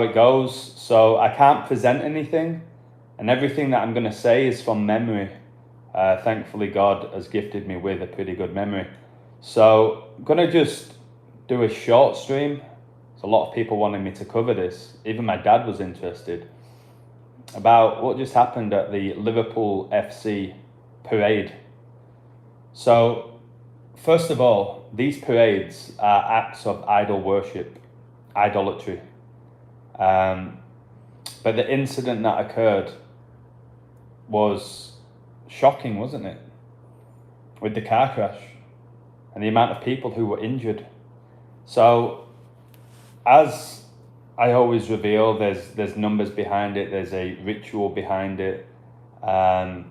it goes. So I can't present anything, and everything that I'm going to say is from memory. Thankfully, God has gifted me with a pretty good memory. So I'm going to just do a short stream. There's a lot of people wanting me to cover this. Even my dad was interested about what just happened at the Liverpool FC parade. So, first of all, these parades are acts of idol worship, idolatry. But the incident that occurred was shocking, wasn't it? With the car crash and the amount of people who were injured. So, as I always reveal, there's numbers behind it, there's a ritual behind it, and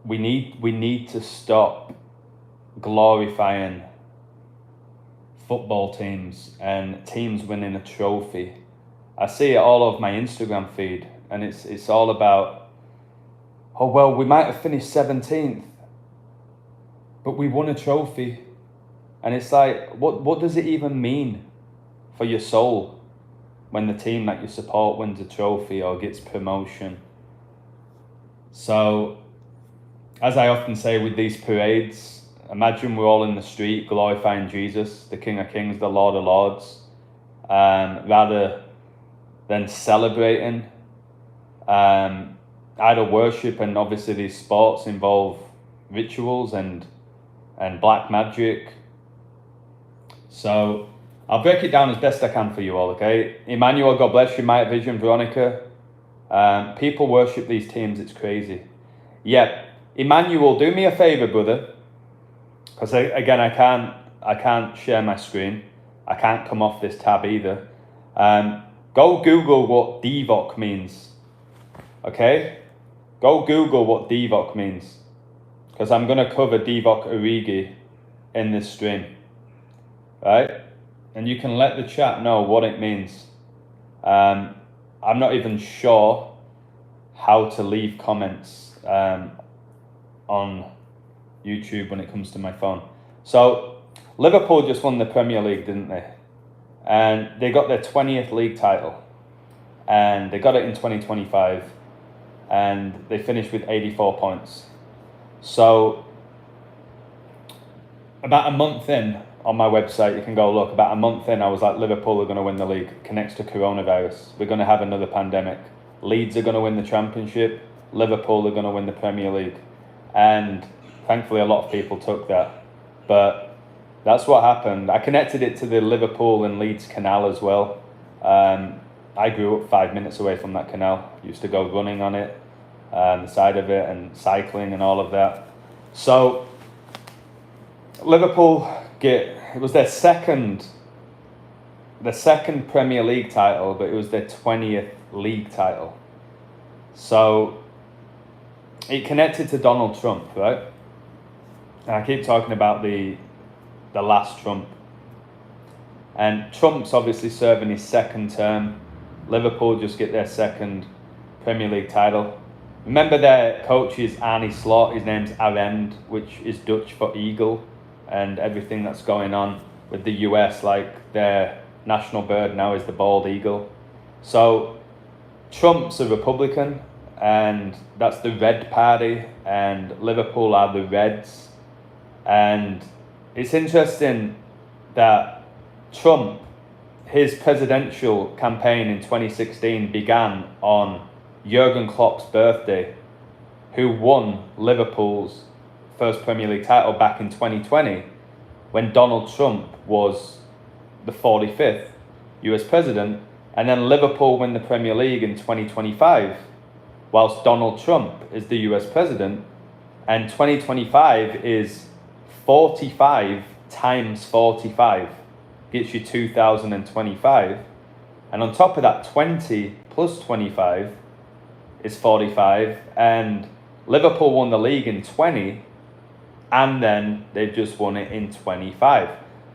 we need to stop glorifying football teams and teams winning a trophy. I see it all over my Instagram feed, and it's all about, oh well, we might have finished 17th, but we won a trophy. And it's like, what does it even mean for your soul when the team that you support wins a trophy or gets promotion? So, as I often say with these parades, imagine we're all in the street glorifying Jesus, the King of Kings, the Lord of Lords, rather than celebrating idol worship. And obviously these sports involve rituals and black magic. So I'll break it down as best I can for you all, okay? Emmanuel, God bless you. Might Vision, Veronica. People worship these teams, it's crazy. Yeah, Emmanuel, do me a favor, brother. Because again, I can't share my screen. I can't come off this tab either. Go Google what Divock means. Okay? Go Google what Divock means. Because I'm going to cover Divock Origi in this stream. Right? And you can let the chat know what it means. I'm not even sure how to leave comments on YouTube when it comes to my phone. So Liverpool just won the Premier League, didn't they? And they got their 20th league title. And they got it in 2025. And they finished with 84 points. So about a month in, on my website, you can go look, about a month in, I was like, Liverpool are going to win the league. Connects to coronavirus. We're going to have another pandemic. Leeds are going to win the championship. Liverpool are going to win the Premier League. And thankfully a lot of people took that. But that's what happened. I connected it to the Liverpool and Leeds canal as well. I grew up 5 minutes away from that canal. Used to go running on it, the side of it, and cycling and all of that. So Liverpool it was their second Premier League title, but it was their 20th league title. So it connected to Donald Trump, right? And I keep talking about the last Trump. And Trump's obviously serving his second term. Liverpool just get their second Premier League title. Remember their coach is Arne Slot, his name's Arend, which is Dutch for eagle, and everything that's going on with the US, like their national bird now is the bald eagle. So Trump's a Republican, and that's the Red Party, and Liverpool are the Reds. And it's interesting that Trump, his presidential campaign in 2016 began on Jurgen Klopp's birthday, who won Liverpool's first Premier League title back in 2020 when Donald Trump was the 45th US president, and then Liverpool win the Premier League in 2025 whilst Donald Trump is the US president, and 2025 is 45 times 45 gets you 2025, and on top of that 20 plus 25 is 45, and Liverpool won the league in 20, and then they've just won it in 25.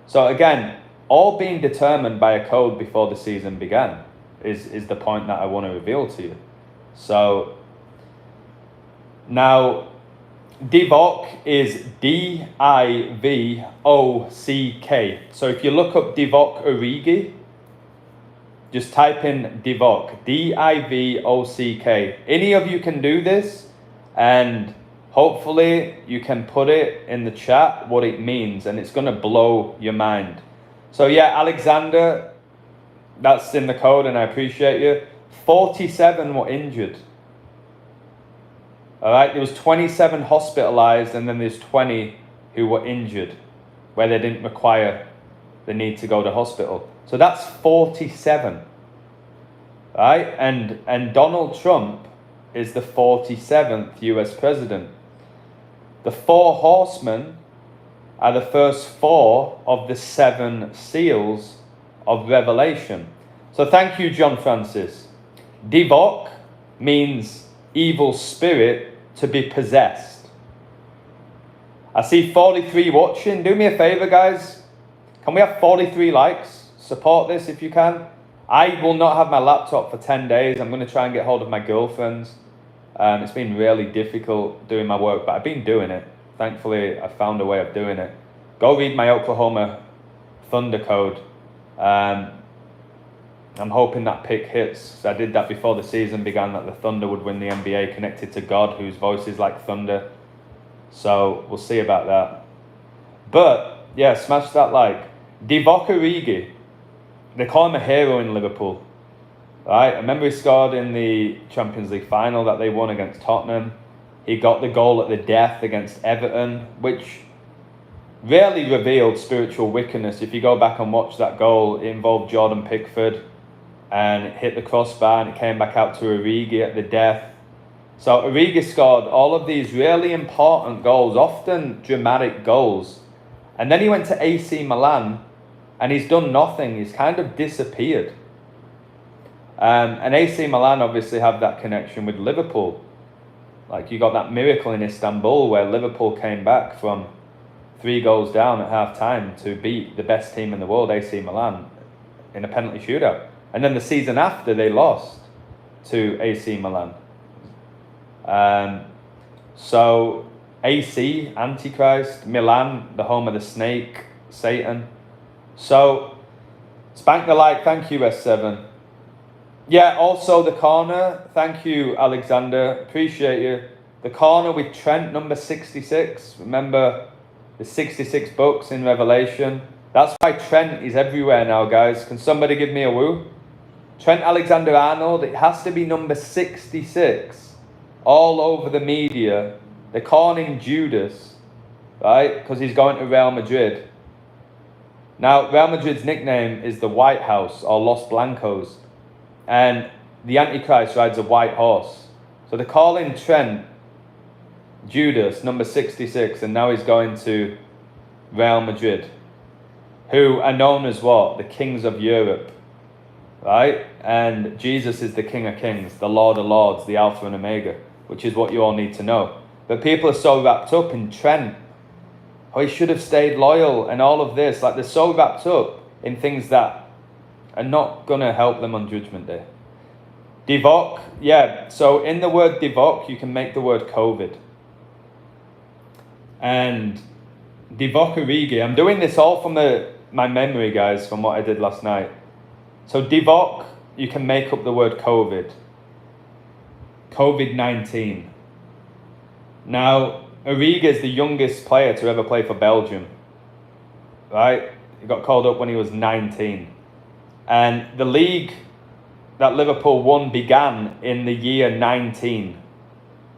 So again, all being determined by a code before the season began is the point that I want to reveal to you. So now Divock is Divock. So if you look up Divock Origi, just type in Divock, D-I-V-O-C-K. Any of you can do this, and hopefully you can put it in the chat what it means, and it's going to blow your mind. So yeah, Alexander, that's in the code, and I appreciate you. 47 were injured. All right, there was 27 hospitalized, and then there's 20 who were injured, where they didn't require the need to go to hospital. So that's 47, right? And Donald Trump is the 47th US president. The 4 horsemen are the first 4 of the 7 seals of Revelation. So thank you, John Francis. Divock means evil spirit, to be possessed. I see 43 watching. Do me a favor, guys. Can we have 43 likes? Support this if you can. I will not have my laptop for 10 days. I'm going to try and get hold of my girlfriend's. It's been really difficult doing my work, but I've been doing it. Thankfully, I found a way of doing it. Go read my Oklahoma Thunder code. I'm hoping that pick hits. I did that before the season began, that the Thunder would win the NBA, connected to God, whose voice is like thunder. So we'll see about that. But yeah, smash that like. Divock Origi, they call him a hero in Liverpool. Right? I remember he scored in the Champions League final that they won against Tottenham. He got the goal at the death against Everton, which really revealed spiritual wickedness. If you go back and watch that goal, it involved Jordan Pickford, and it hit the crossbar, and it came back out to Origi at the death. So Origi scored all of these really important goals, often dramatic goals. And then he went to AC Milan, and he's done nothing. He's kind of disappeared. And AC Milan obviously have that connection with Liverpool. Like, you got that miracle in Istanbul where Liverpool came back from 3 goals down at half time to beat the best team in the world, AC Milan, in a penalty shootout. And then the season after, they lost to AC Milan. So AC, Antichrist, Milan, the home of the snake, Satan. So spank the like. Thank you, S7. Yeah, also the corner. Thank you, Alexander. Appreciate you. The corner with Trent, number 66. Remember the 66 books in Revelation. That's why Trent is everywhere now, guys. Can somebody give me a woo? Trent Alexander-Arnold, it has to be number 66. All over the media. They're calling him Judas, right? Because he's going to Real Madrid. Now, Real Madrid's nickname is the White House, or Los Blancos. And the Antichrist rides a white horse. So they're calling Trent Judas, number 66, and now he's going to Real Madrid, who are known as what? The kings of Europe, right? And Jesus is the King of Kings, the Lord of Lords, the Alpha and Omega, which is what you all need to know. But people are so wrapped up in Trent. Oh, he should have stayed loyal and all of this. Like, they're so wrapped up in things that are not going to help them on Judgment Day. Divock, yeah. So in the word Divock, you can make the word COVID. And Divock Origi, I'm doing this all from my memory, guys, from what I did last night. So Divock, you can make up the word COVID. COVID-19. Now, Origi is the youngest player to ever play for Belgium. Right? He got called up when he was 19. And the league that Liverpool won began in the year 19.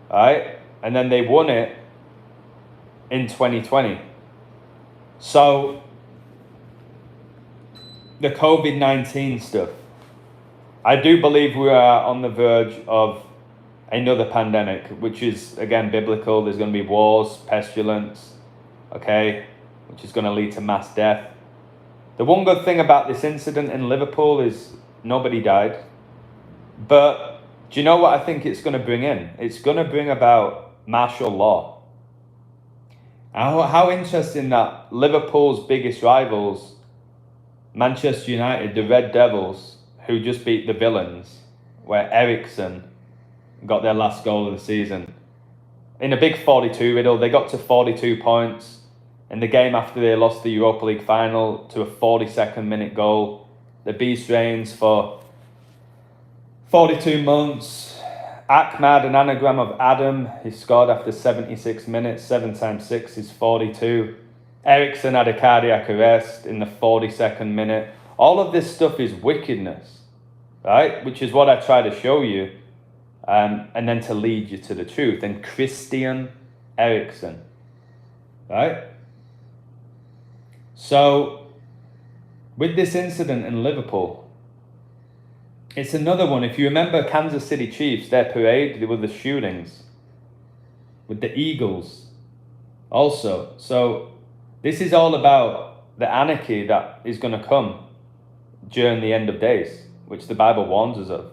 Right? And then they won it in 2020. So, the COVID-19 stuff. I do believe we are on the verge of another pandemic, which is, again, biblical. There's going to be wars, pestilence, okay, which is going to lead to mass death. The one good thing about this incident in Liverpool is nobody died. But do you know what I think it's going to bring in? It's going to bring about martial law. How interesting that Liverpool's biggest rivals, Manchester United, the Red Devils, who just beat the Villains, where Eriksen got their last goal of the season. In a big 42 riddle, they got to 42 points. In the game after they lost the Europa League final to a 42nd minute goal. The Beast reigns for 42 months. Ahmad, an anagram of Adam, he scored after 76 minutes. 7 times 6 is 42. Ericsson had a cardiac arrest in the 42nd minute. All of this stuff is wickedness, right? Which is what I try to show you, and then to lead you to the truth. And Christian Ericsson, right? So, with this incident in Liverpool, it's another one. If you remember Kansas City Chiefs, their parade, there were the shootings with the Eagles also. So this is all about the anarchy that is going to come during the end of days, which the Bible warns us of.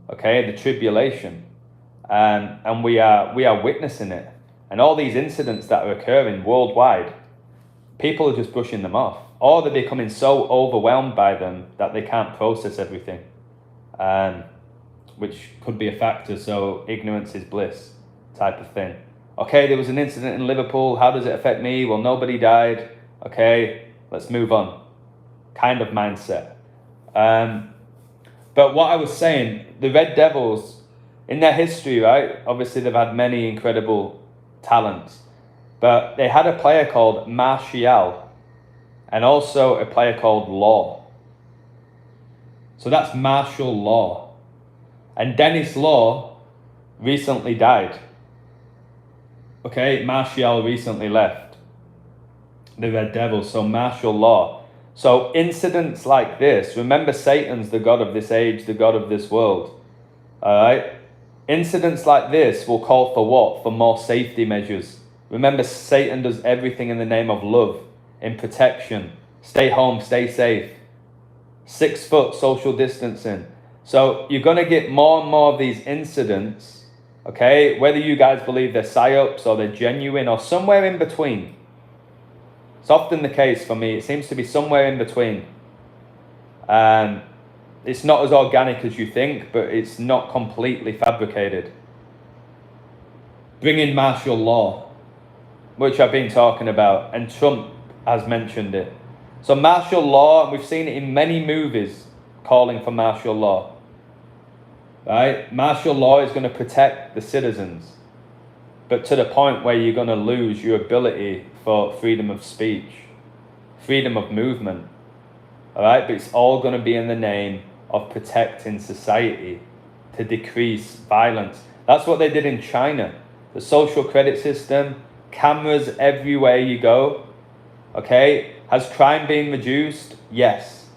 Okay, the tribulation. And we are witnessing it. And all these incidents that are occurring worldwide, people are just brushing them off. Or they're becoming so overwhelmed by them that they can't process everything. Which could be a factor, so ignorance is bliss type of thing. Okay, there was an incident in Liverpool, how does it affect me? Well, nobody died. Okay, let's move on. Kind of mindset. But what I was saying, the Red Devils, in their history, right, obviously they've had many incredible talents, but they had a player called Martial and also a player called Law. So that's martial law. And Dennis Law recently died. Okay, Martial recently left the Red Devils, so martial law. So incidents like this, remember Satan's the god of this age, the god of this world. Alright? Incidents like this will call for what? For more safety measures. Remember, Satan does everything in the name of love, in protection. Stay home, stay safe. 6 foot social distancing. So you're going to get more and more of these incidents, okay? Whether you guys believe they're psyops or they're genuine or somewhere in between. It's often the case for me. It seems to be somewhere in between. It's not as organic as you think, but it's not completely fabricated. Bring in martial law, which I've been talking about, and Trump has mentioned it. So martial law, and we've seen it in many movies calling for martial law. Right? Martial law is going to protect the citizens, but to the point where you're going to lose your ability for freedom of speech, freedom of movement. All right? But it's all going to be in the name of protecting society, to decrease violence. That's what they did in China. The social credit system, cameras everywhere you go. Okay? Has crime been reduced? Yes.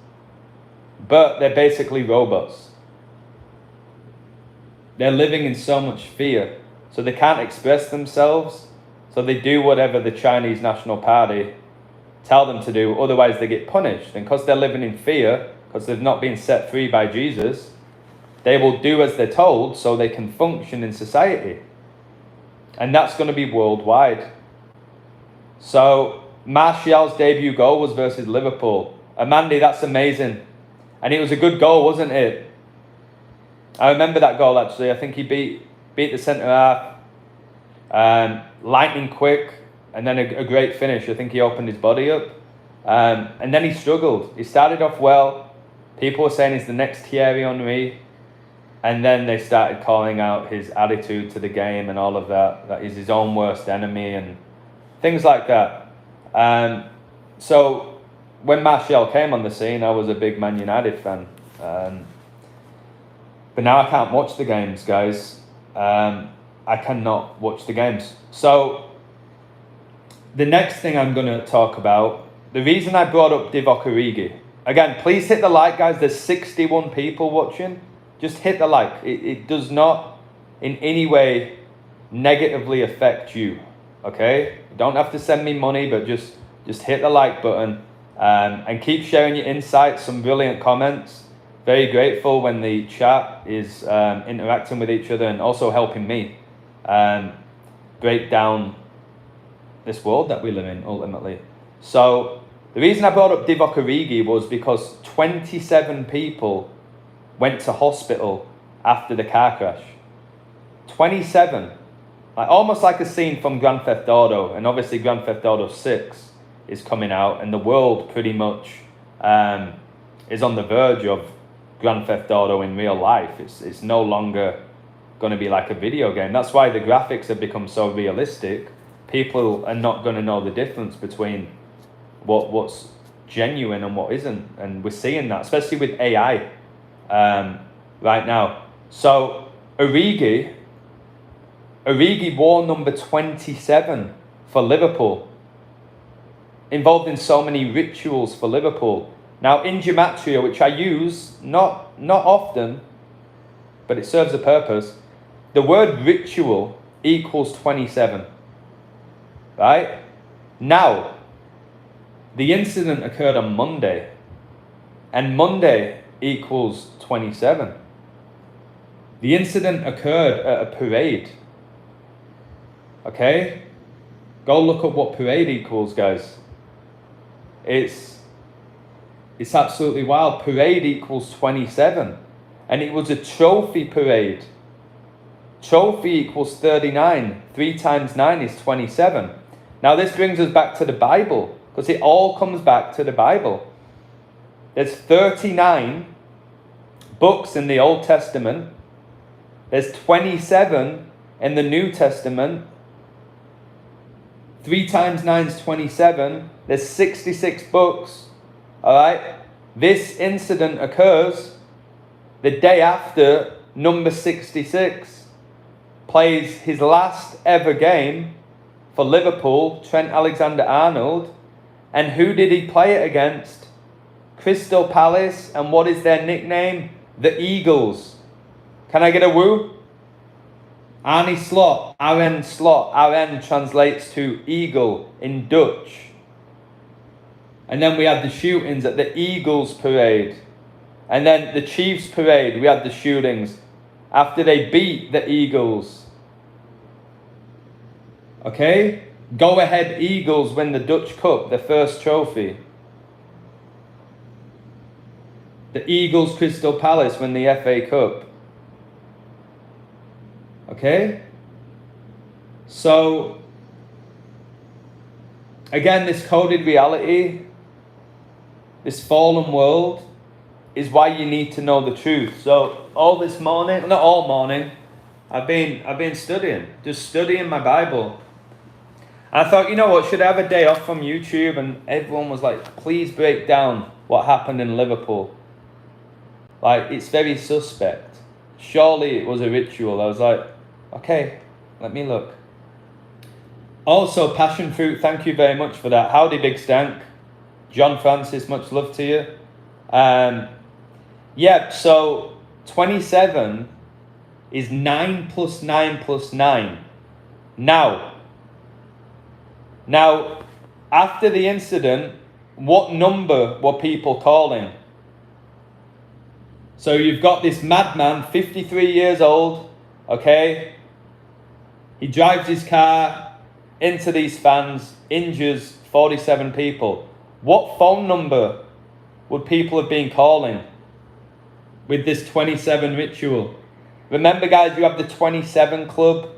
But they're basically robots. They're living in so much fear. So they can't express themselves. So they do whatever the Chinese National Party tell them to do. Otherwise they get punished. And because they're living in fear, because they've not been set free by Jesus, they will do as they're told so they can function in society. And that's going to be worldwide. So Martial's debut goal was versus Liverpool. Amanda, that's amazing. And it was a good goal, wasn't it? I remember that goal actually. I think he beat the centre half. Lightning quick. And then a great finish. I think he opened his body up. And then he struggled. He started off well. People were saying he's the next Thierry Henry. And then they started calling out his attitude to the game and all of that. That he's his own worst enemy and things like that. So when Martial came on the scene, I was a big Man United fan. But now I can't watch the games, guys. I cannot watch the games. So the next thing I'm going to talk about, the reason I brought up Divock Origi. Again, please hit the like, guys. There's 61 people watching. Just hit the like. It does not in any way negatively affect you. Okay? You don't have to send me money, but just hit the like button. And keep sharing your insights, some brilliant comments. Very grateful when the chat is interacting with each other and also helping me break down this world that we live in, ultimately. So the reason I brought up Divock Origi was because 27 people went to hospital after the car crash. 27. Almost like a scene from Grand Theft Auto, and obviously Grand Theft Auto 6 is coming out, and the world pretty much is on the verge of Grand Theft Auto in real life. It's no longer going to be like a video game. That's why the graphics have become so realistic. People are not going to know the difference between what's genuine and what isn't, and we're seeing that, especially with AI right now. So Origi wore number 27 for Liverpool, involved in so many rituals for Liverpool. Now in gematria, which I use not often, but it serves a purpose, the word ritual equals 27, right? Now, the incident occurred on Monday, and Monday equals 27. The incident occurred at a parade. Okay? Go look up what parade equals, guys. It's absolutely wild. Parade equals 27. And it was a trophy parade. Trophy equals 39. 3 times 9 is 27. Now this brings us back to the Bible, because it all comes back to the Bible. There's 39 books in the Old Testament. There's 27 in the New Testament. 3 times 9 is 27. There's 66 books. Alright? This incident occurs the day after number 66 plays his last ever game for Liverpool, Trent Alexander-Arnold. And who did he play it against? Crystal Palace. And what is their nickname? The Eagles. Can I get a woo? Arne Slot, Arne Slot. Arne translates to eagle in Dutch. And then we had the shootings at the Eagles parade. And then the Chiefs parade, we had the shootings after they beat the Eagles. Okay? Go ahead Eagles win the Dutch Cup, their first trophy. The Eagles Crystal Palace win the FA Cup. Okay? So, again, this coded reality, this fallen world, is why you need to know the truth. So, all this morning, not all morning, I've been studying, just studying my Bible. And I thought, you know what, should I have a day off from YouTube? And everyone was like, please break down what happened in Liverpool. Like, it's very suspect. Surely it was a ritual. I was like, okay, let me look. Also, Passion Fruit, thank you very much for that. Howdy, Big Stank. John Francis, much love to you. Yeah, so 27 is 9 plus 9 plus 9. Now, after the incident, what number were people calling? So you've got this madman, 53 years old, okay? He drives his car into these fans, injures 47 people. What phone number would people have been calling with this 27 ritual? Remember, guys, you have the 27 Club.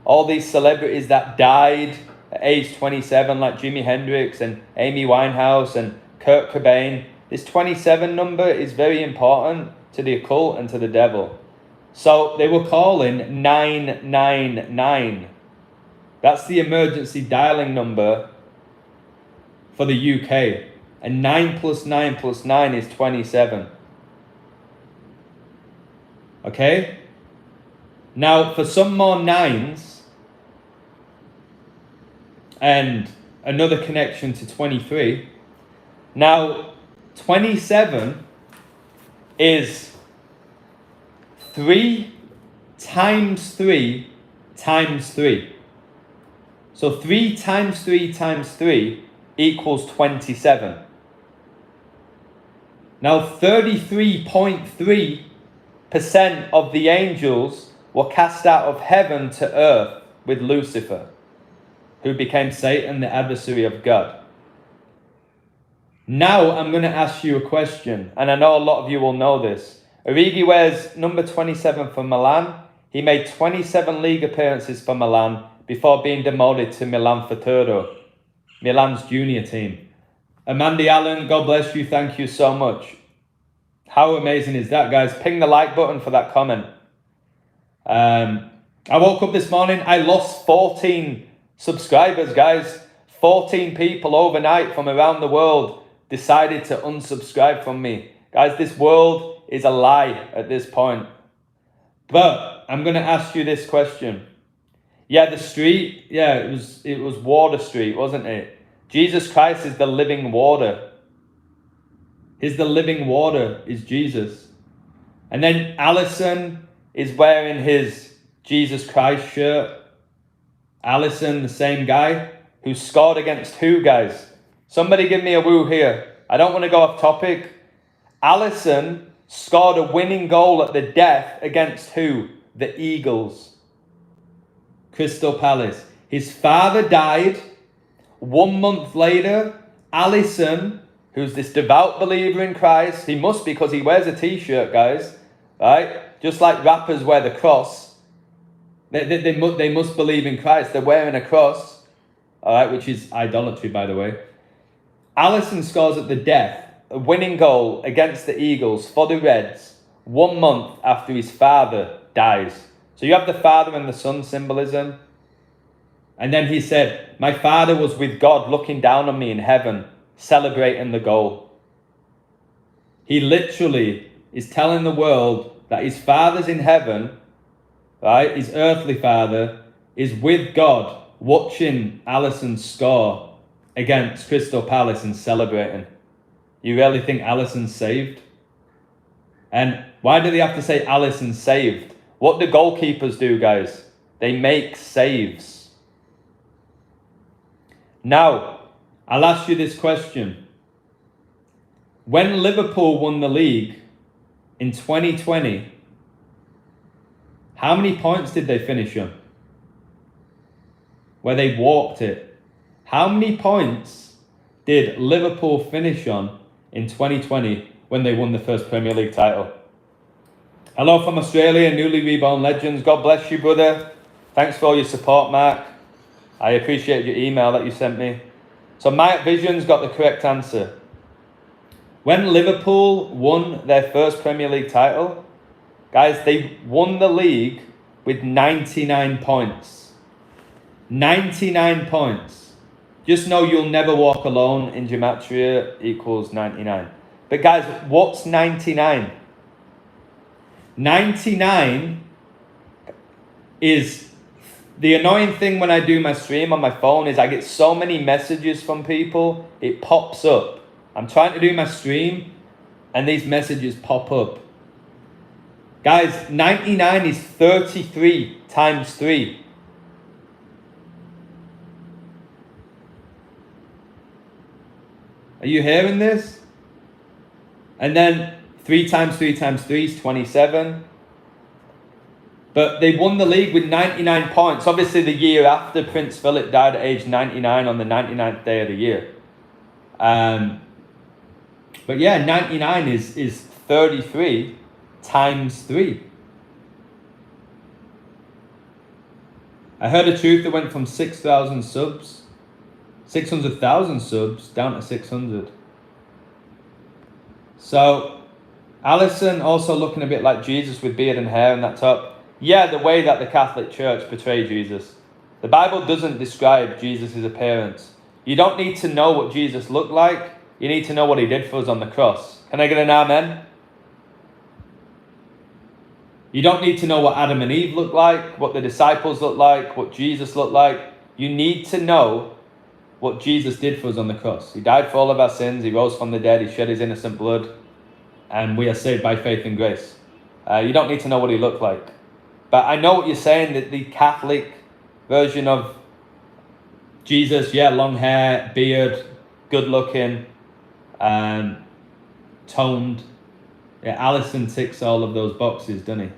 All these celebrities that died at age 27, like Jimi Hendrix and Amy Winehouse and Kurt Cobain. This 27 number is very important to the occult and to the devil. So they were calling 999. That's the emergency dialing number for the UK. And 9 plus 9 plus 9 is 27. Okay? Now, for some more nines, and another connection to 23. Now, 27 is 3 times 3 times 3. So 3 times 3 times 3 equals 27. Now 33.3% of the angels were cast out of heaven to earth with Lucifer, who became Satan, the adversary of God. Now I'm going to ask you a question, and I know a lot of you will know this. Origi wears number 27 for Milan. He made 27 league appearances for Milan before being demoted to Milan Futuro, Milan's junior team. Amanda Allen, God bless you, thank you so much. How amazing is that, guys? Ping the like button for that comment. I woke up this morning, I lost 14 subscribers, guys. 14 people overnight from around the world decided to unsubscribe from me. Guys, this world is a lie at this point. But I'm going to ask you this question. Yeah, the street, yeah, it was Water Street, wasn't it? Jesus Christ is the living water. He's the living water, is Jesus. And then Allison is wearing his Jesus Christ shirt. Allison, the same guy who scored against who, guys? Somebody give me a woo here. I don't want to go off topic. Allison scored a winning goal at the death against who? The Eagles. Crystal Palace. His father died. 1 month later, Allison, who's this devout believer in Christ, he must be because he wears a t-shirt, guys, right? Just like rappers wear the cross. They must believe in Christ. They're wearing a cross, all right, which is idolatry, by the way. Allison scores at the death a winning goal against the Eagles for the Reds 1 month after his father dies. So you have the father and the son symbolism. And then he said, my father was with God looking down on me in heaven, celebrating the goal. He literally is telling the world that his father's in heaven, right? His earthly father is with God watching Allison score against Crystal Palace and celebrating. You really think Allison's saved? And why do they have to say Allison's saved? What do goalkeepers do, guys? They make saves. Now, I'll ask you this question. When Liverpool won the league in 2020, how many points did they finish on? Where they walked it. How many points did Liverpool finish on in 2020 when they won the first Premier League title? Hello from Australia, newly reborn legends. God bless you, brother. Thanks for all your support, Mark. I appreciate your email that you sent me. So Mike Vision's got the correct answer. When Liverpool won their first Premier League title, guys, they won the league with 99 points. 99 points. Just know you'll never walk alone in gematria equals 99. But guys, what's 99? 99 is the annoying thing when I do my stream on my phone is I get so many messages from people, it pops up. I'm trying to do my stream and these messages pop up. Guys, 99 is 33 times 3. Are you hearing this? And then 3 times 3 times 3 is 27. But they won the league with 99 points. Obviously, the year after Prince Philip died at age 99 on the 99th day of the year. But yeah, 99 is 33 times 3. I heard a truth that went from 6,000 subs, 600,000 subs, down to 600. So, Allison also looking a bit like Jesus with beard and hair and that top. Yeah, the way that the Catholic Church portrays Jesus. The Bible doesn't describe Jesus' appearance. You don't need to know what Jesus looked like. You need to know what he did for us on the cross. Can I get an amen? You don't need to know what Adam and Eve looked like, what the disciples looked like, what Jesus looked like. You need to know what Jesus did for us on the cross. He died for all of our sins. He rose from the dead. He shed his innocent blood. And we are saved by faith and grace. You don't need to know what he looked like. But I know what you're saying, that the Catholic version of Jesus, yeah, long hair, beard, good looking, toned. Yeah, Allison ticks all of those boxes, doesn't he?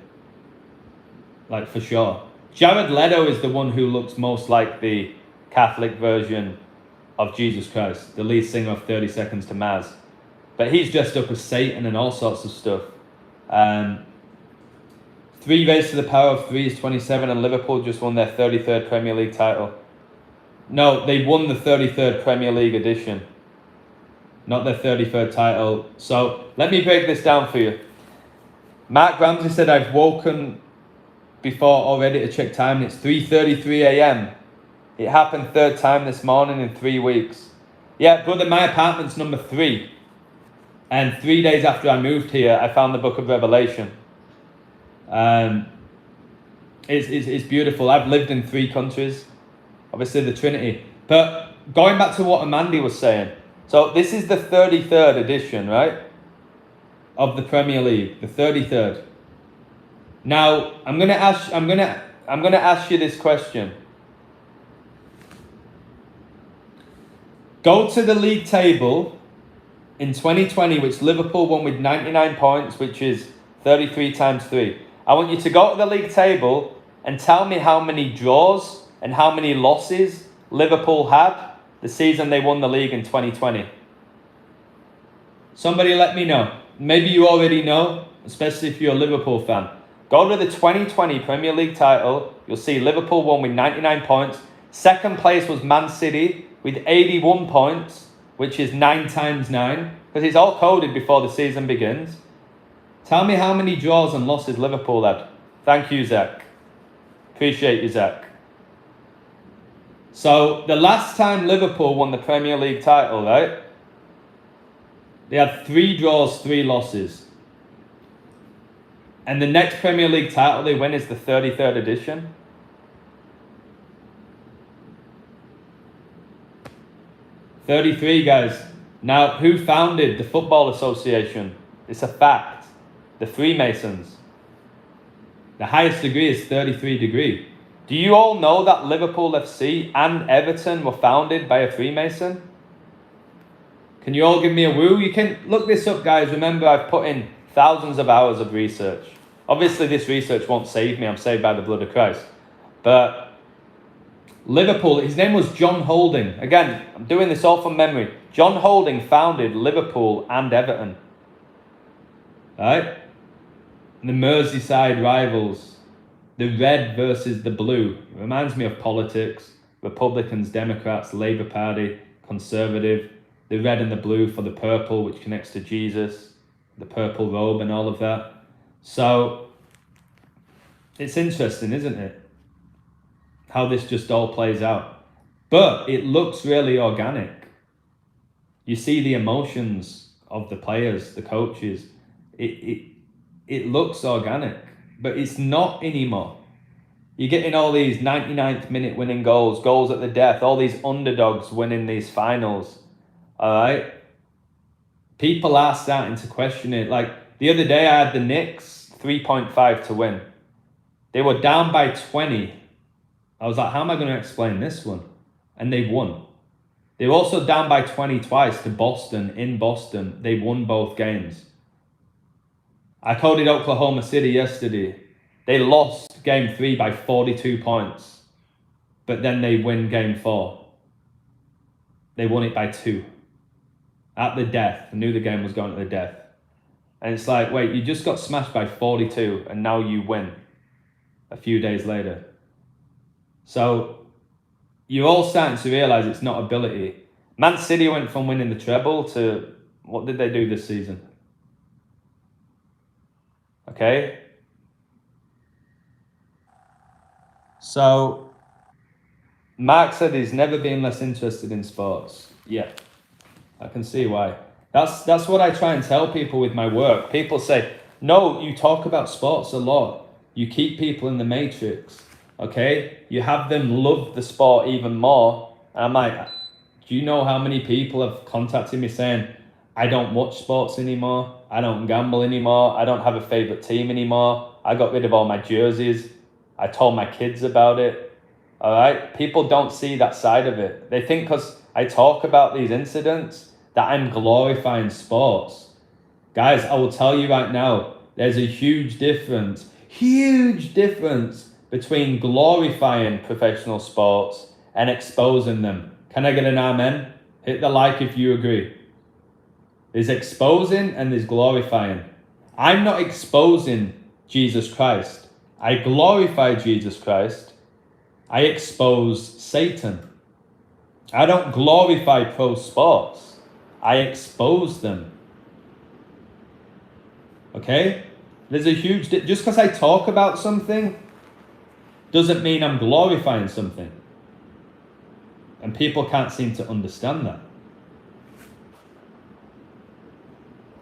Like, for sure. Jared Leto is the one who looks most like the Catholic version of Jesus Christ, the lead singer of 30 Seconds to Mars. But he's dressed up as Satan and all sorts of stuff. 3 raised to the power of 3 is 27, and Liverpool just won their 33rd Premier League title. No, they won the 33rd Premier League edition. not their 33rd title. So let me break this down for you. Mark Ramsey said, I've woken before already to check time, and it's 3:33 a.m. It happened third time this morning in 3 weeks. Yeah, brother, my apartment's number 3. And 3 days after I moved here, I found the book of Revelation. It's beautiful. I've lived in 3 countries. Obviously the Trinity. But going back to what Amanda was saying. So this is the 33rd edition, right? Of the Premier League. The 33rd. Now, I'm gonna ask you this question. Go to the league table in 2020, which Liverpool won with 99 points, which is 33 times 3. I want you to go to the league table and tell me how many draws and how many losses Liverpool had the season they won the league in 2020. Somebody let me know. Maybe you already know, especially if you're a Liverpool fan. Go to the 2020 Premier League title. You'll see Liverpool won with 99 points. Second place was Man City with 81 points, which is 9 times 9, because it's all coded before the season begins. Tell me how many draws and losses Liverpool had. Thank you, Zach. Appreciate you, Zach. So the last time Liverpool won the Premier League title, right? They had 3 draws, 3 losses. And the next Premier League title they win is the 33rd edition. '33, guys. Now, who founded the Football Association? It's a fact. The Freemasons. The highest degree is 33 degree. Do you all know that Liverpool FC and Everton were founded by a Freemason? Can you all give me a woo? You can look this up, guys. Remember, I've put in thousands of hours of research. Obviously, this research won't save me. I'm saved by the blood of Christ. But Liverpool, his name was John Holding. Again, I'm doing this all from memory. John Holding founded Liverpool and Everton. Right? The Merseyside rivals. The red versus the blue. It reminds me of politics. Republicans, Democrats, Labour Party, Conservative. The red and the blue for the purple, which connects to Jesus. The purple robe and all of that. So, it's interesting, isn't it? How this just all plays out. But it looks really organic. You see the emotions of the players, the coaches. It looks organic, but it's not anymore. You're getting all these 99th minute winning goals, goals at the death, all these underdogs winning these finals. All right? People are starting to question it. Like the other day I had the Knicks 3.5 to win. They were down by 20. I was like, how am I going to explain this one? And they won. They were also down by 20 twice to Boston, in Boston. They won both games. I coded Oklahoma City yesterday. They lost game 3 by 42 points. But then they win game 4. They won it by 2. At the death. I knew the game was going to the death. And it's like, wait, you just got smashed by 42 and now you win a few days later. So you're all starting to realise it's not ability. Man City went from winning the treble to, what did they do this season? Okay? So Mark said he's never been less interested in sports. Yeah, I can see why. That's what I try and tell people with my work. People say, no, you talk about sports a lot. You keep people in the matrix. Okay, you have them love the sport even more. And I'm like, do you know how many people have contacted me saying, I don't watch sports anymore. I don't gamble anymore. I don't have a favorite team anymore. I got rid of all my jerseys. I told my kids about it. All right, people don't see that side of it. They think because I talk about these incidents that I'm glorifying sports. Guys, I will tell you right now, there's a huge difference between glorifying professional sports and exposing them. Can I get an amen? Hit the like if you agree. There's exposing and there's glorifying. I'm not exposing Jesus Christ. I glorify Jesus Christ. I expose Satan. I don't glorify pro sports. I expose them. Okay? There's a huge... just because I talk about something doesn't mean I'm glorifying something. And people can't seem to understand that.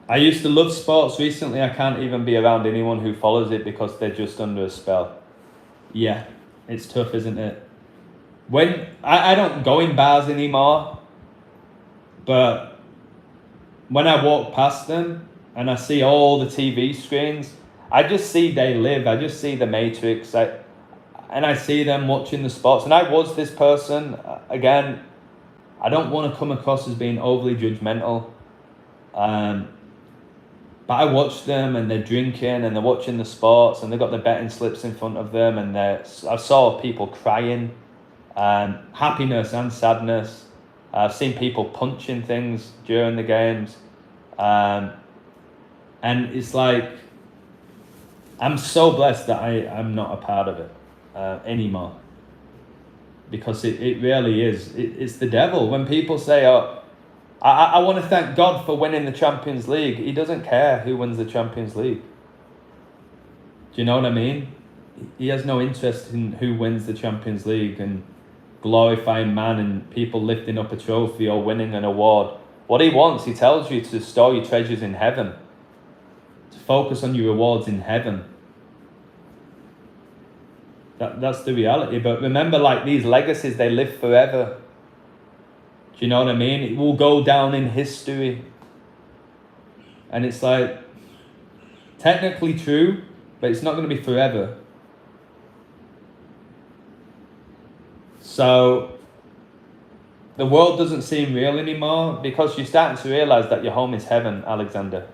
I used to love sports. Recently, I can't even be around anyone who follows it because they're just under a spell. Yeah, it's tough, isn't it? When I don't go in bars anymore, but when I walk past them and I see all the TV screens, I just see they live. I just see the Matrix. And I see them watching the sports. And I was this person. Again, I don't want to come across as being overly judgmental. But I watch them and they're drinking and they're watching the sports and they've got the betting slips in front of them. And I saw people crying, happiness and sadness. I've seen people punching things during the games. And it's like, I'm so blessed that I'm not a part of it anymore. Because it really is. It's the devil. When people say, oh, I want to thank God for winning the Champions League. He doesn't care who wins the Champions League. Do you know what I mean? He has no interest in who wins the Champions League and glorifying man and people lifting up a trophy or winning an award. What he wants, he tells you to store your treasures in heaven. To focus on your rewards in heaven. That's the reality. But remember, like these legacies, they live forever. Do you know what I mean? It will go down in history. And it's like, technically true, but it's not going to be forever. So, the world doesn't seem real anymore because you're starting to realize that your home is heaven, Alexander.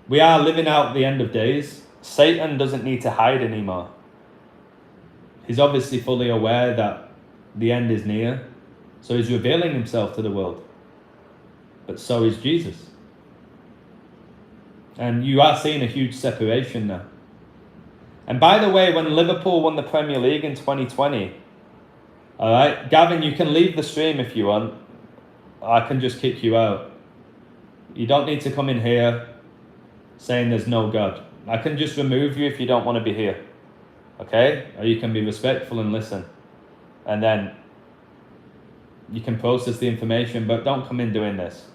We are living out the end of days. Satan doesn't need to hide anymore. He's obviously fully aware that the end is near, so he's revealing himself to the world. But so is Jesus. And you are seeing a huge separation now. And by the way, when Liverpool won the Premier League in 2020, all right, Gavin, you can leave the stream if you want. I can just kick you out. You don't need to come in here saying there's no God. I can just remove you if you don't want to be here. Okay? Or you can be respectful and listen. And then you can process the information, but don't come in doing this.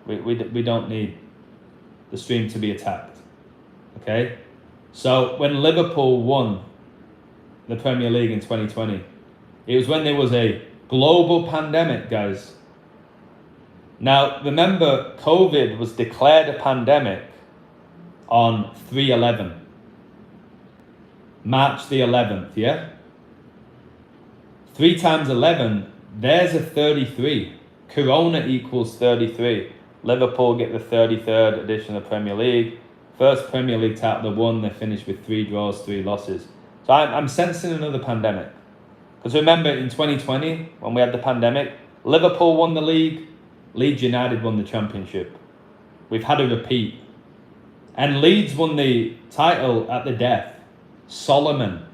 We don't need the stream to be attacked. Okay? So when Liverpool won the Premier League in 2020, it was when there was a global pandemic, guys. Now, remember, COVID was declared a pandemic on 3/11. March the 11th, yeah? 3 times 11, there's a 33. Corona equals 33. Liverpool get the 33rd edition of the Premier League. First Premier League title they won, they finished with 3 draws, 3 losses. So I'm sensing another pandemic. Because remember, in 2020, when we had the pandemic, Liverpool won the league, Leeds United won the championship. We've had a repeat. And Leeds won the title at the death. Solomon.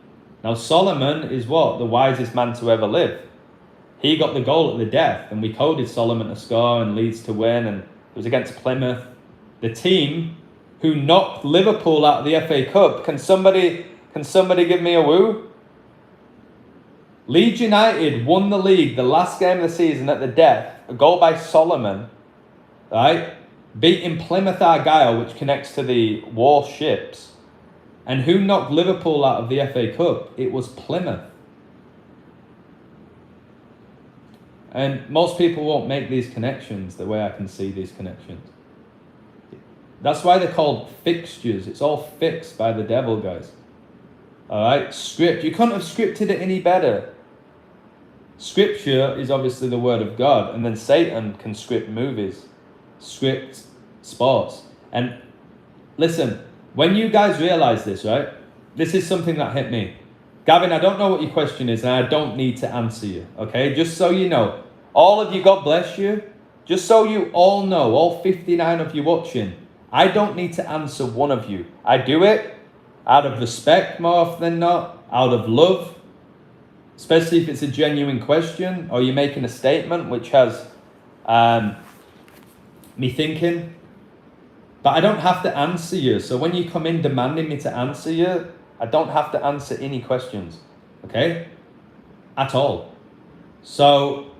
Now Solomon is what? The wisest man to ever live. He got the goal at the death, and we coded Solomon to score and Leeds to win, and it was against Plymouth. The team who knocked Liverpool out of the FA Cup. Can somebody give me a woo? Leeds United won the league, the last game of the season at the death, a goal by Solomon, right? Beating Plymouth Argyle, which connects to the war ships. And who knocked Liverpool out of the FA Cup? It was Plymouth. And most people won't make these connections the way I can see these connections. That's why they're called fixtures. It's all fixed by the devil, guys. Alright? Script. You couldn't have scripted it any better. Scripture is obviously the word of God. And then Satan can script movies. Script sports. And listen, when you guys realize this, right? This is something that hit me. Gavin, I don't know what your question is, and I don't need to answer you, okay? Just so you know. All of you, God bless you. Just so you all know, all 59 of you watching, I don't need to answer one of you. I do it out of respect more often than not, out of love, especially if it's a genuine question or you're making a statement which has me thinking. But I don't have to answer you. So when you come in demanding me to answer you, I don't have to answer any questions. Okay? At all. So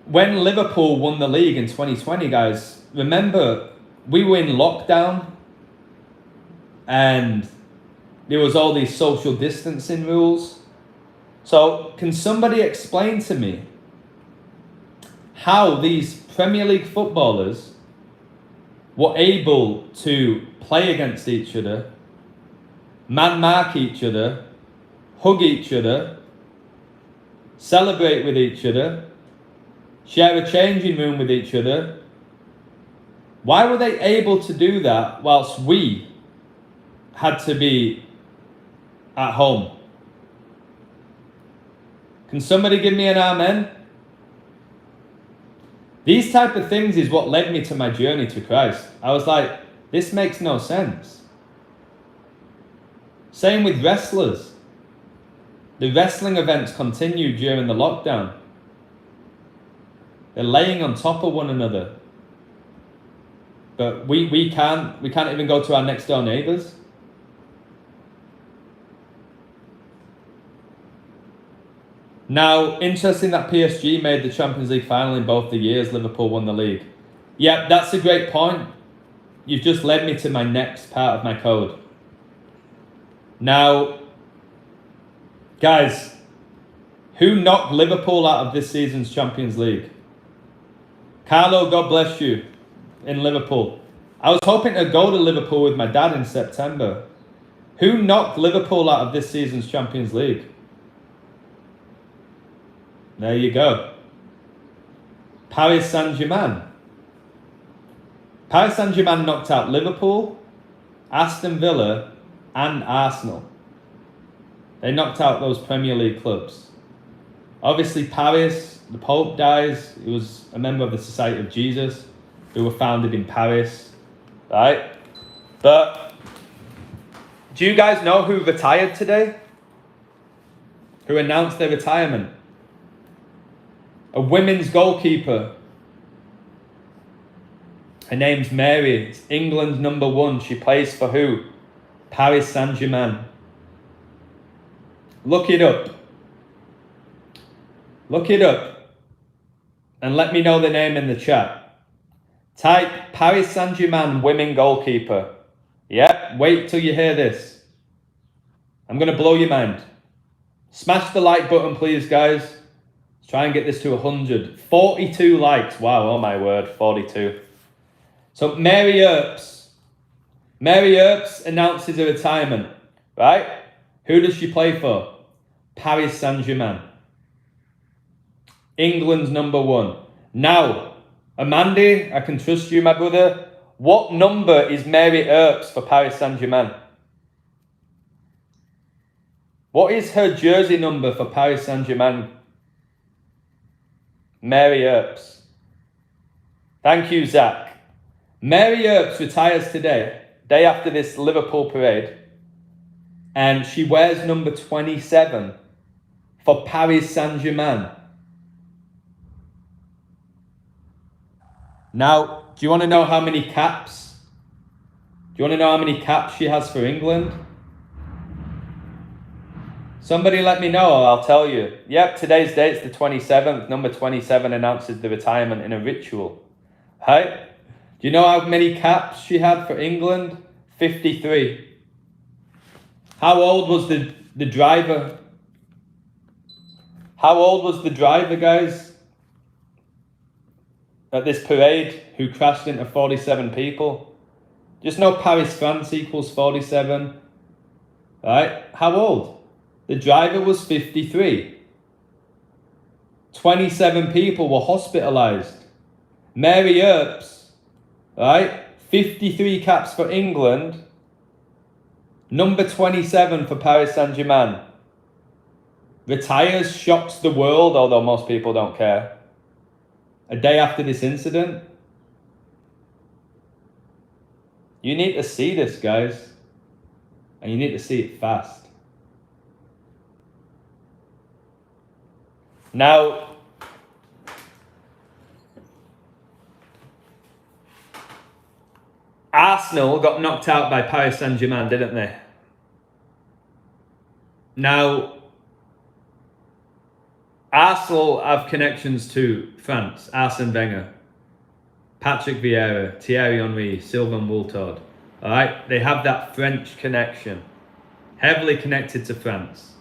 when Liverpool won the league in 2020, guys, remember we were in lockdown and there was all these social distancing rules. So can somebody explain to me how these Premier League footballers were able to play against each other, man-mark each other, hug each other, celebrate with each other, share a changing room with each other? Why were they able to do that whilst we had to be at home? Can somebody give me an amen? These type of things is what led me to my journey to Christ. I was like, this makes no sense. Same with wrestlers. The wrestling events continued during the lockdown. They're laying on top of one another. But we can't even go to our next door neighbours. Now, interesting that PSG made the Champions League final in both the years Liverpool won the league. Yeah, that's a great point. You've just led me to my next part of my code. Now, guys, who knocked Liverpool out of this season's Champions League? Carlo, God bless you, in Liverpool. I was hoping to go to Liverpool with my dad in September. Who knocked Liverpool out of this season's Champions League? There you go. Paris Saint-Germain. Paris Saint-Germain knocked out Liverpool, Aston Villa, and Arsenal. They knocked out those Premier League clubs. Obviously, Paris, the Pope dies. He was a member of the Society of Jesus, who were founded in Paris, right? But do you guys know who retired today? Who announced their retirement? A women's goalkeeper. Her name's Mary. It's England's number 1. She plays for who? Paris Saint-Germain. Look it up. Look it up. And let me know the name in the chat. Type Paris Saint-Germain women goalkeeper. Yeah, wait till you hear this. I'm going to blow your mind. Smash the like button, please, guys. Let's try and get this to 100. 42 likes. Wow, oh my word, 42. So Mary Earps announces her retirement, right? Who does she play for? Paris Saint-Germain. England's number 1. Now, Amanda, I can trust you, my brother. What number is Mary Earps for Paris Saint-Germain? What is her jersey number for Paris Saint-Germain? Mary Earps. Thank you, Zach. Mary Earps retires today, day after this Liverpool parade, and she wears number 27 for Paris Saint-Germain. Now, do you want to know how many caps? Do you want to know how many caps she has for England? Somebody let me know, I'll tell you. Yep, today's date's the 27th. Number 27 announces the retirement in a ritual. Right? Do you know how many caps she had for England? 53. How old was the driver? How old was the driver, guys? At this parade, who crashed into 47 people? Just know Paris, France equals 47. Right? How old? The driver was 53. 27 people were hospitalised. Mary Earps, right? 53 caps for England. Number 27 for Paris Saint-Germain. Retires, shocks the world, although most people don't care. A day after this incident. You need to see this, guys. And you need to see it fast. Now, Arsenal got knocked out by Paris Saint-Germain, didn't they? Now, Arsenal have connections to France, Arsene Wenger, Patrick Vieira, Thierry Henry, Sylvain Wiltord. All right, they have that French connection, heavily connected to France.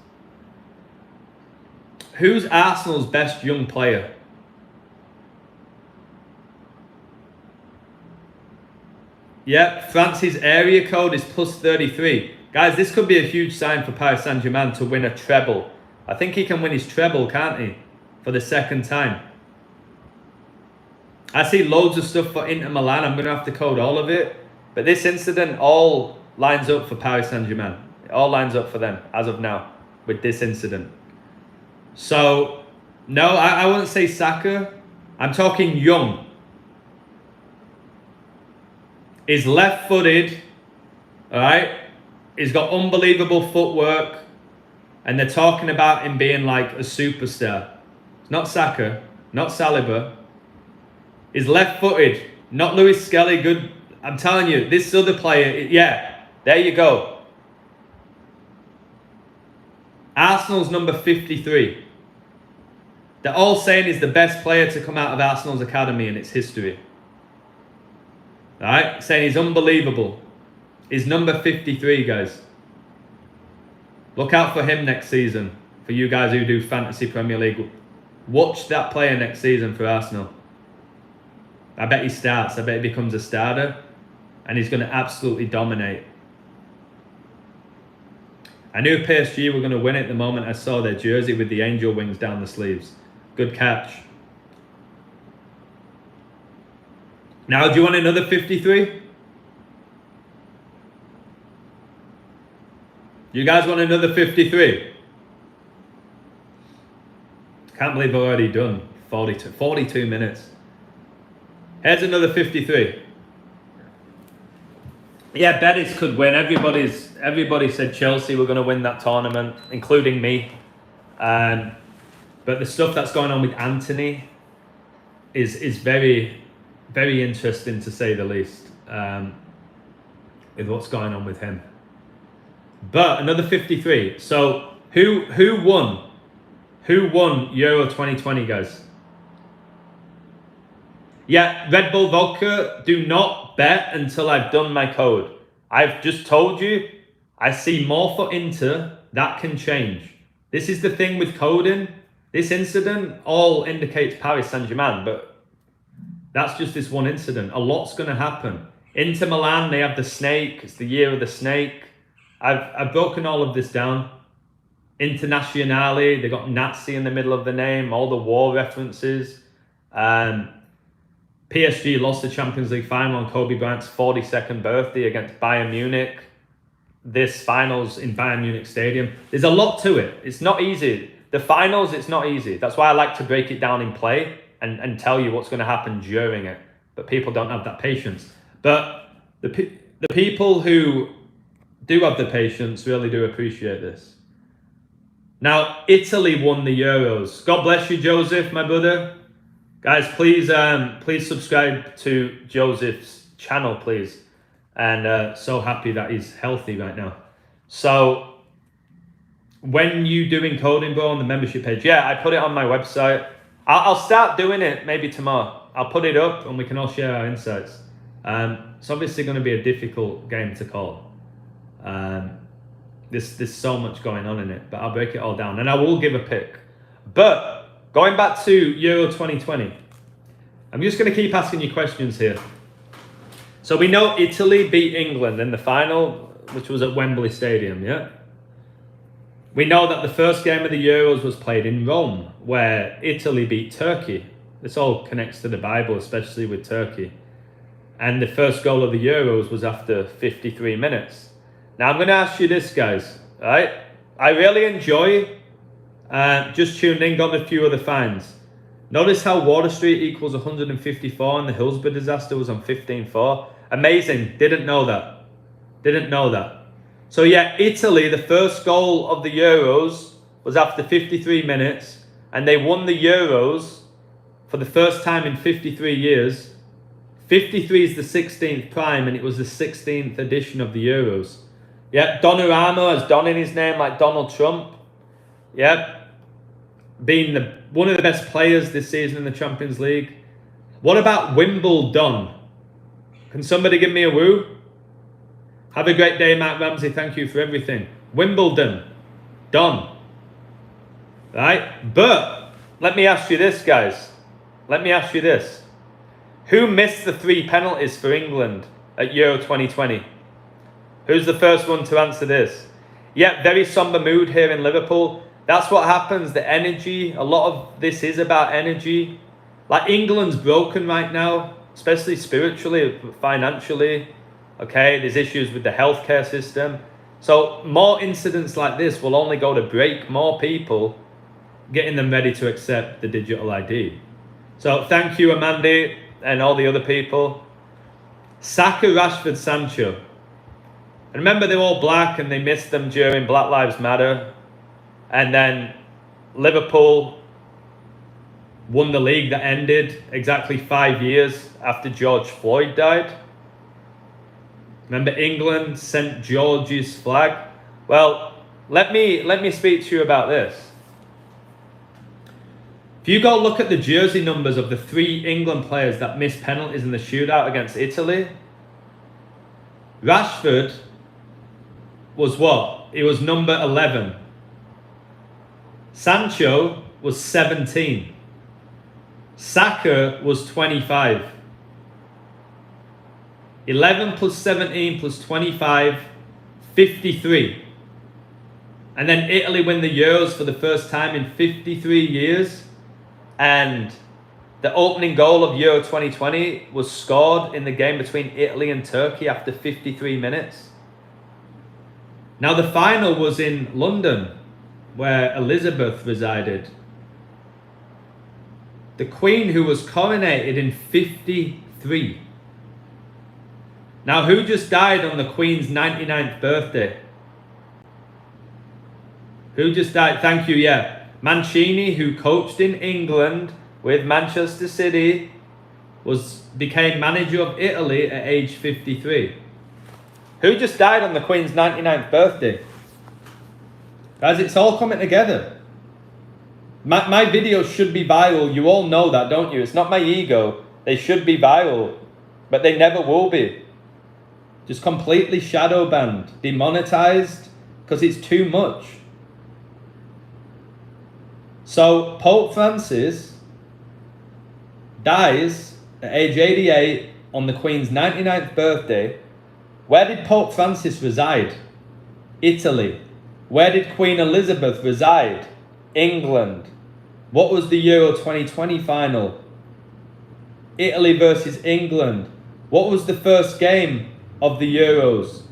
Who's Arsenal's best young player? Yep, France's area code is +33. Guys, this could be a huge sign for Paris Saint-Germain to win a treble. I think he can win his treble, can't he? For the second time. I see loads of stuff for Inter Milan. I'm going to have to code all of it. But this incident all lines up for Paris Saint-Germain. It all lines up for them as of now with this incident. So, no, I wouldn't say Saka. I'm talking young. He's left-footed, all right? He's got unbelievable footwork, and they're talking about him being like a superstar. It's not Saka, not Saliba. He's left-footed, not Lewis Skelly. Good. I'm telling you, this other player, yeah, there you go. Arsenal's number 53. They're all saying he's the best player to come out of Arsenal's academy in its history. All right, saying he's unbelievable. He's number 53, guys. Look out for him next season. For you guys who do Fantasy Premier League, watch that player next season for Arsenal. I bet he starts. I bet he becomes a starter. And he's going to absolutely dominate. I knew PSG were going to win it the moment I saw their jersey with the angel wings down the sleeves. Good catch. Now, do you want another 53? You guys want another 53? Can't believe I've already done 42 minutes. Here's another 53. Yeah, Betis could win. Everybody said Chelsea were going to win that tournament, including me. But the stuff that's going on with Anthony is very, very interesting, to say the least, with what's going on with him. But another 53. So who won? Who won Euro 2020, guys? Yeah, Red Bull Vodka, do not bet until I've done my code. I've just told you, I see more for Inter. That can change. This is the thing with coding. This incident all indicates Paris Saint-Germain, but that's just this one incident. A lot's going to happen. Inter Milan, they have the snake. It's the year of the snake. I've broken all of this down. Internazionale, they got Nazi in the middle of the name, all the war references. PSG lost the Champions League final on Kobe Bryant's 42nd birthday against Bayern Munich. This finals in Bayern Munich Stadium. There's a lot to it. It's not easy. The finals, it's not easy. That's why I like to break it down in play and tell you what's going to happen during it. But people don't have that patience. But the people who do have the patience really do appreciate this. Now, Italy won the Euros. God bless you, Joseph, my brother. Guys, please subscribe to Joseph's channel, please. And so happy that he's healthy right now. So, when you doing coding, bro, on the membership page? Yeah, I put it on my website. I'll start doing it maybe tomorrow. I'll put it up and we can all share our insights. It's obviously going to be a difficult game to call. There's so much going on in it, but I'll break it all down and I will give a pick. But going back to Euro 2020, I'm just going to keep asking you questions here. So we know Italy beat England in the final, which was at Wembley Stadium, yeah? We know that the first game of the Euros was played in Rome, where Italy beat Turkey. This all connects to the Bible, especially with Turkey. And the first goal of the Euros was after 53 minutes. Now, I'm going to ask you this, guys, all right? I really enjoy just tuned in, got a few other finds. Notice how Water Street equals 154 and the Hillsborough disaster was on 15.4. Amazing. Didn't know that. So yeah, Italy, the first goal of the Euros was after 53 minutes and they won the Euros for the first time in 53 years, 53 is the 16th prime, and it was the 16th edition of the Euros. Yep, Donnarumma has Don in his name, like Donald Trump. Yep, being one of the best players this season in the Champions League. What about Wimbledon? Can somebody give me a woo? Have a great day, Matt Ramsey. Thank you for everything. Wimbledon. Done. Right? But let me ask you this, guys. Let me ask you this. Who missed the 3 penalties for England at Euro 2020? Who's the first one to answer this? Yeah, very somber mood here in Liverpool. That's what happens, the energy. A lot of this is about energy. Like, England's broken right now, especially spiritually, financially. Okay, there's issues with the healthcare system. So more incidents like this will only go to break more people, getting them ready to accept the digital ID. So thank you, Amanda, and all the other people. Saka, Rashford, Sancho. And remember, they're all black and they missed them during Black Lives Matter. And then Liverpool won the league that ended exactly 5 years after George Floyd died. Remember, England sent George's flag. Well, let me speak to you about this. If you go look at the jersey numbers of the 3 England players that missed penalties in the shootout against Italy, Rashford was what? He was number 11. Sancho was 17. Saka was 25. 11 plus 17 plus 25, 53. And then Italy win the Euros for the first time in 53 years. And the opening goal of Euro 2020 was scored in the game between Italy and Turkey after 53 minutes. Now the final was in London, where Elizabeth resided. The Queen, who was coronated in 53. Now, who just died on the Queen's 99th birthday? Who just died? Thank you, yeah. Mancini, who coached in England with Manchester City, became manager of Italy at age 53. Who just died on the Queen's 99th birthday? Guys, it's all coming together. My videos should be viral. You all know that, don't you? It's not my ego. They should be viral, but they never will be. Just completely shadow banned, demonetized, because it's too much. So Pope Francis dies at age 88 on the Queen's 99th birthday. Where did Pope Francis reside? Italy. Where did Queen Elizabeth reside? England. What was the Euro 2020 final? Italy versus England. What was the first game of the Euros?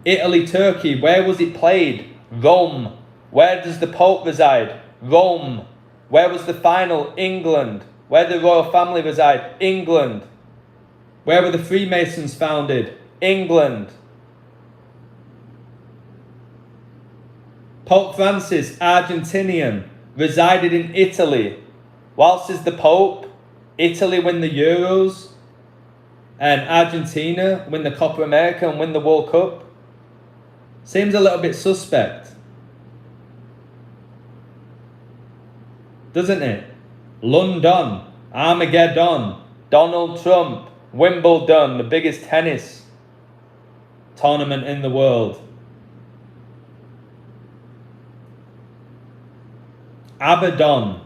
Italy-Turkey. Where was it played? Rome. Where does the Pope reside? Rome. Where was the final? England. Where did the royal family reside? England. Where were the Freemasons founded? England. Pope Francis, Argentinian, resided in Italy. Whilst is the Pope, Italy win the Euros, and Argentina win the Copa America and win the World Cup. Seems a little bit suspect, doesn't it? London, Armageddon, Donald Trump, Wimbledon, the biggest tennis tournament in the world. Abaddon.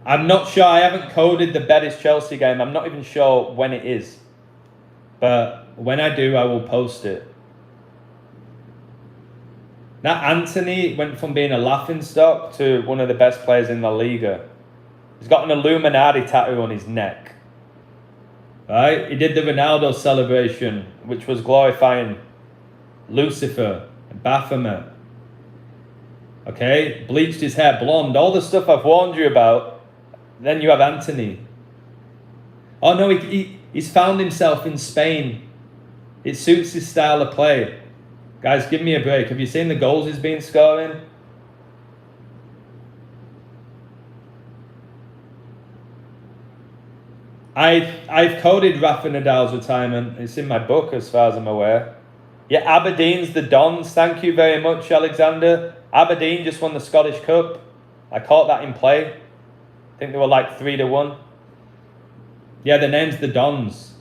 I'm not sure. I haven't coded the Betis Chelsea game. I'm not even sure when it is. But when I do, I will post it. Now, Anthony went from being a laughingstock to one of the best players in La Liga. He's got an Illuminati tattoo on his neck. Right? He did the Ronaldo celebration, which was glorifying Lucifer and Baphomet. Okay? Bleached his hair blonde. All the stuff I've warned you about. Then you have Anthony. Oh no, he's found himself in Spain. It suits his style of play. Guys, give me a break. Have you seen the goals he's been scoring? I've coded Rafa Nadal's retirement. It's in my book as far as I'm aware. Yeah, Aberdeen's the Dons. Thank you very much, Alexander. Aberdeen just won the Scottish Cup. I caught that in play. I think they were like 3-1. Yeah, the name's the Dons.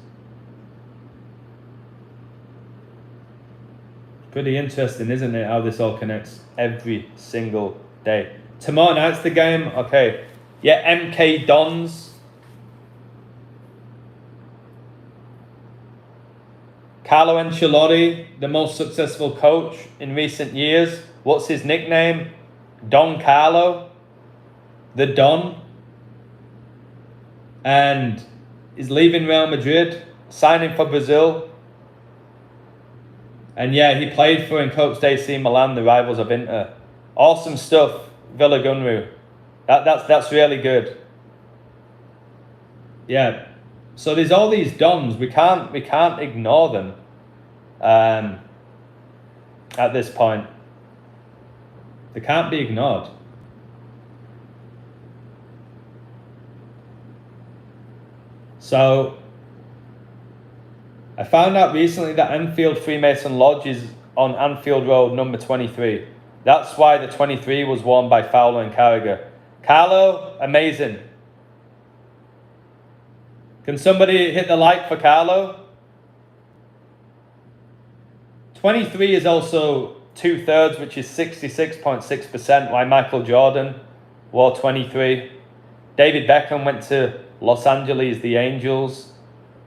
Pretty interesting, isn't it, how this all connects every single day. Tomorrow night's the game. Okay. Yeah, MK Dons. Carlo Ancelotti, the most successful coach in recent years. What's his nickname? Don Carlo. The Don. And he's leaving Real Madrid, signing for Brazil. And yeah, he played for and coached AC Milan, the rivals of Inter. Awesome stuff, Villa Gunru. That's really good. Yeah. So there's all these Dons. We can't ignore them at this point. They can't be ignored. So I found out recently that Anfield Freemason Lodge is on Anfield Road, number 23. That's why the 23 was worn by Fowler and Carragher. Carlo, amazing. Can somebody hit the like for Carlo? 23 is also 2/3, which is 66.6%, why Michael Jordan wore 23. David Beckham went to Los Angeles, the Angels.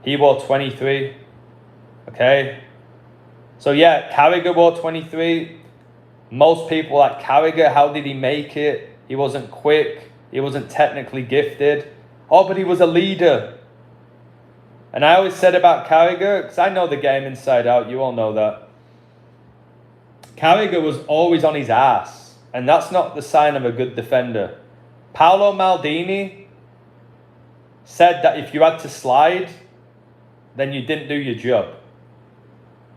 He wore 23. Okay. So yeah, Carragher wore 23. Most people like Carragher, how did he make it? He wasn't quick. He wasn't technically gifted. Oh, but he was a leader. And I always said about Carragher, because I know the game inside out, you all know that. Carragher was always on his ass. And that's not the sign of a good defender. Paolo Maldini said that if you had to slide, then you didn't do your job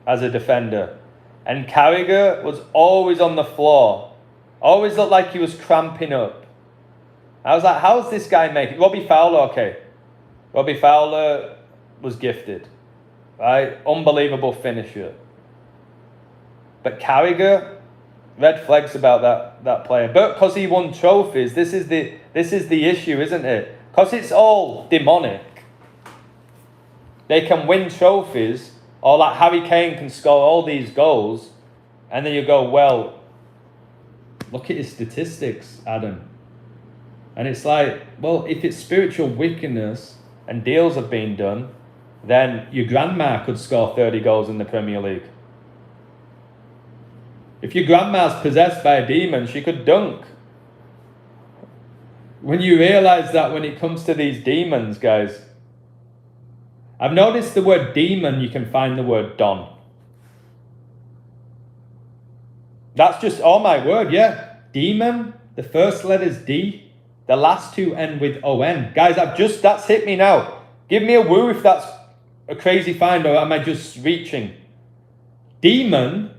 as a defender. And Carragher was always on the floor. Always looked like he was cramping up. I was like, how's this guy making it? Robbie Fowler, okay. Robbie Fowler was gifted. Right? Unbelievable finisher. But Carragher, red flags about that player. But because he won trophies, this is the issue, isn't it? Because it's all demonic. They can win trophies, or like Harry Kane can score all these goals, and then you go, well, look at his statistics, Adam. And it's like, well, if it's spiritual wickedness and deals have been done, then your grandma could score 30 goals in the Premier League. If your grandma's possessed by a demon, she could dunk. When you realize that when it comes to these demons, guys, I've noticed the word demon, you can find the word Don. That's just, oh my word, yeah. Demon, the first letter's D, the last two end with O-N. Guys, that's hit me now. Give me a woo if that's a crazy find, or am I just reaching? Demon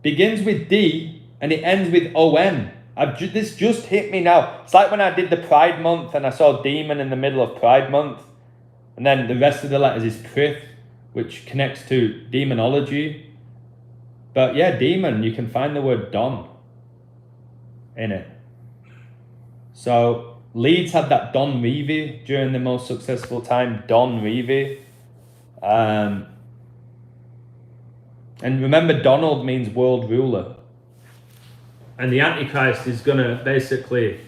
begins with D and it ends with O-N. This just hit me now. It's like when I did the Pride Month and I saw demon in the middle of Pride Month. And then the rest of the letters is prith, which connects to demonology. But yeah, demon, you can find the word Don in it. So Leeds had that Don Revie during the most successful time, Don Revie. And remember, Donald means world ruler. And the antichrist is going to basically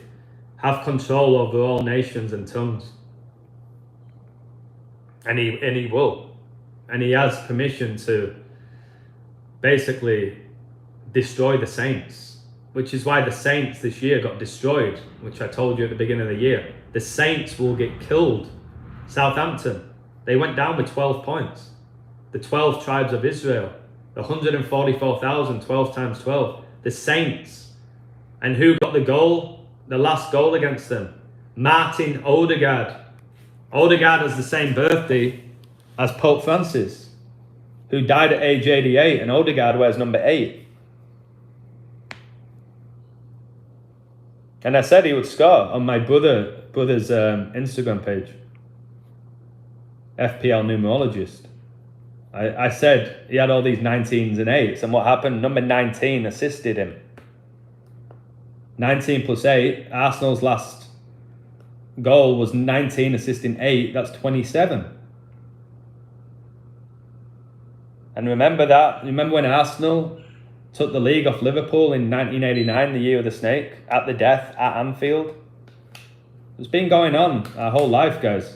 have control over all nations and tongues. And he will. And he has permission to basically destroy the saints. Which is why the saints this year got destroyed, which I told you at the beginning of the year. The saints will get killed. Southampton, they went down with 12 points. The 12 tribes of Israel. The 144,000, 12 times 12. The saints. And who got the goal? The last goal against them? Martin Odegaard. Odegaard has the same birthday as Pope Francis, who died at age 88, and Odegaard wears number 8. And I said he would score on my brother brother's Instagram page, FPL numerologist. I said he had all these 19s and 8s, and what happened? Number 19 assisted him. 19 plus 8, Arsenal's last goal was 19 assisting 8, that's 27. And remember when Arsenal took the league off Liverpool in 1989, the year of the snake, at the death at Anfield? It's been going on our whole life, guys.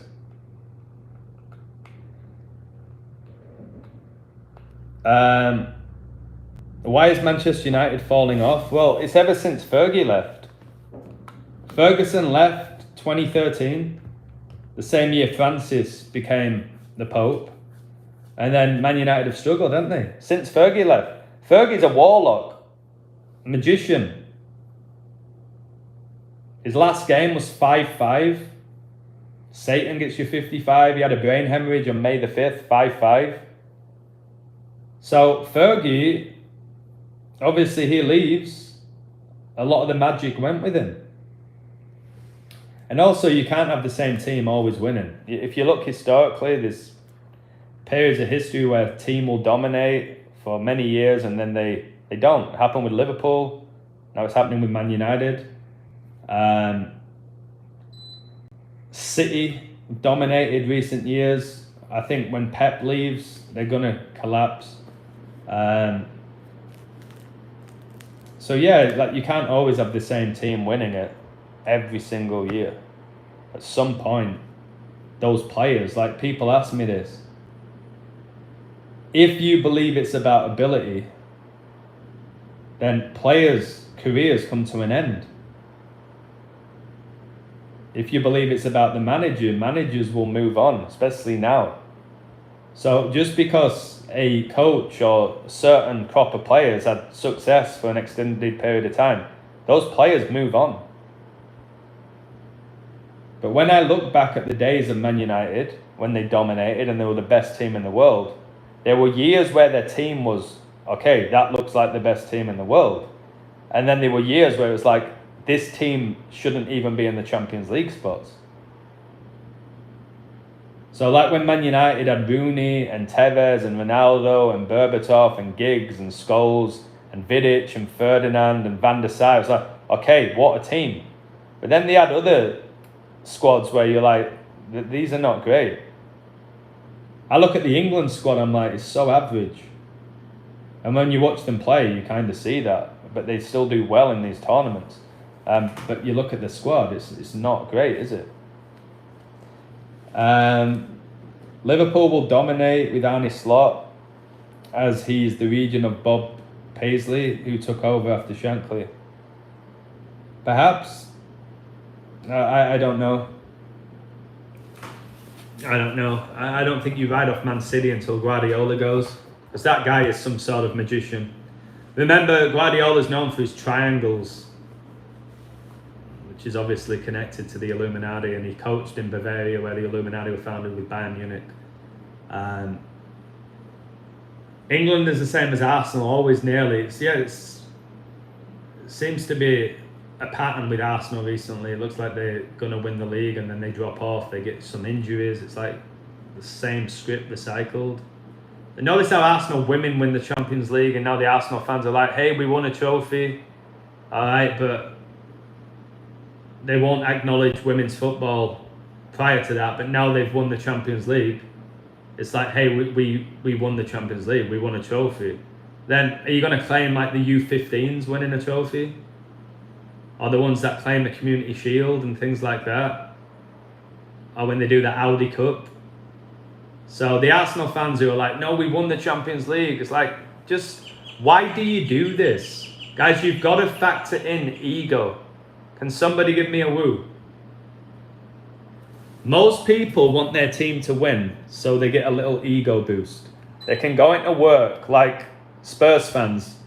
Why is Manchester United falling off? Well, it's ever since Fergie left. Ferguson left 2013, the same year Francis became the Pope. And then Man United have struggled, haven't they? Since Fergie left. Fergie's a warlock, a magician. His last game was 5-5. Satan gets you 55. He had a brain hemorrhage on May the 5th, 5-5. So Fergie, obviously he leaves. A lot of the magic went with him. And also you can't have the same team always winning. If you look historically, there's periods of history where a team will dominate for many years and then they don't. It happened with Liverpool. Now it's happening with Man United. City dominated recent years. I think when Pep leaves, they're going to collapse. So yeah, like you can't always have the same team winning it every single year. At some point, those players, like people ask me this, if you believe it's about ability, then players' careers come to an end. If you believe it's about the manager, managers will move on, especially now. So just because a coach or certain crop of players had success for an extended period of time, those players move on. But when I look back at the days of Man United, when they dominated and they were the best team in the world, there were years where their team was, okay, that looks like the best team in the world. And then there were years where it was like, this team shouldn't even be in the Champions League spots. So like when Man United had Rooney and Tevez and Ronaldo and Berbatov and Giggs and Scholes and Vidic and Ferdinand and Van der Sar, it's like, okay, what a team. But then they had other squads where you're like, these are not great. I look at the England squad, I'm like, it's so average. And when you watch them play, you kind of see that. But they still do well in these tournaments. But you look at the squad, it's not great, is it? Liverpool will dominate with Arne Slot, as he's the region of Bob Paisley, who took over after Shankly. Perhaps. I don't know. I don't know. I don't think you ride off Man City until Guardiola goes, because that guy is some sort of magician. Remember, Guardiola's known for his triangles, which is obviously connected to the Illuminati, and he coached in Bavaria, where the Illuminati were founded with Bayern Munich. England is the same as Arsenal, always nearly. It seems to be a pattern with Arsenal recently. It looks like they're going to win the league and then they drop off, they get some injuries. It's like the same script recycled. And notice how Arsenal women win the Champions League, and now the Arsenal fans are like, hey, we won a trophy. All right, but they won't acknowledge women's football prior to that, but now they've won the Champions League. It's like, hey, we won the Champions League, we won a trophy. Then are you going to claim like the U15s winning a trophy? Or the ones that claim the Community Shield and things like that? Or when they do the Audi Cup? So the Arsenal fans who are like, no, we won the Champions League. It's like, just, why do you do this? Guys, you've got to factor in ego. Can somebody give me a woo? Most people want their team to win, so they get a little ego boost. They can go into work like Spurs fans.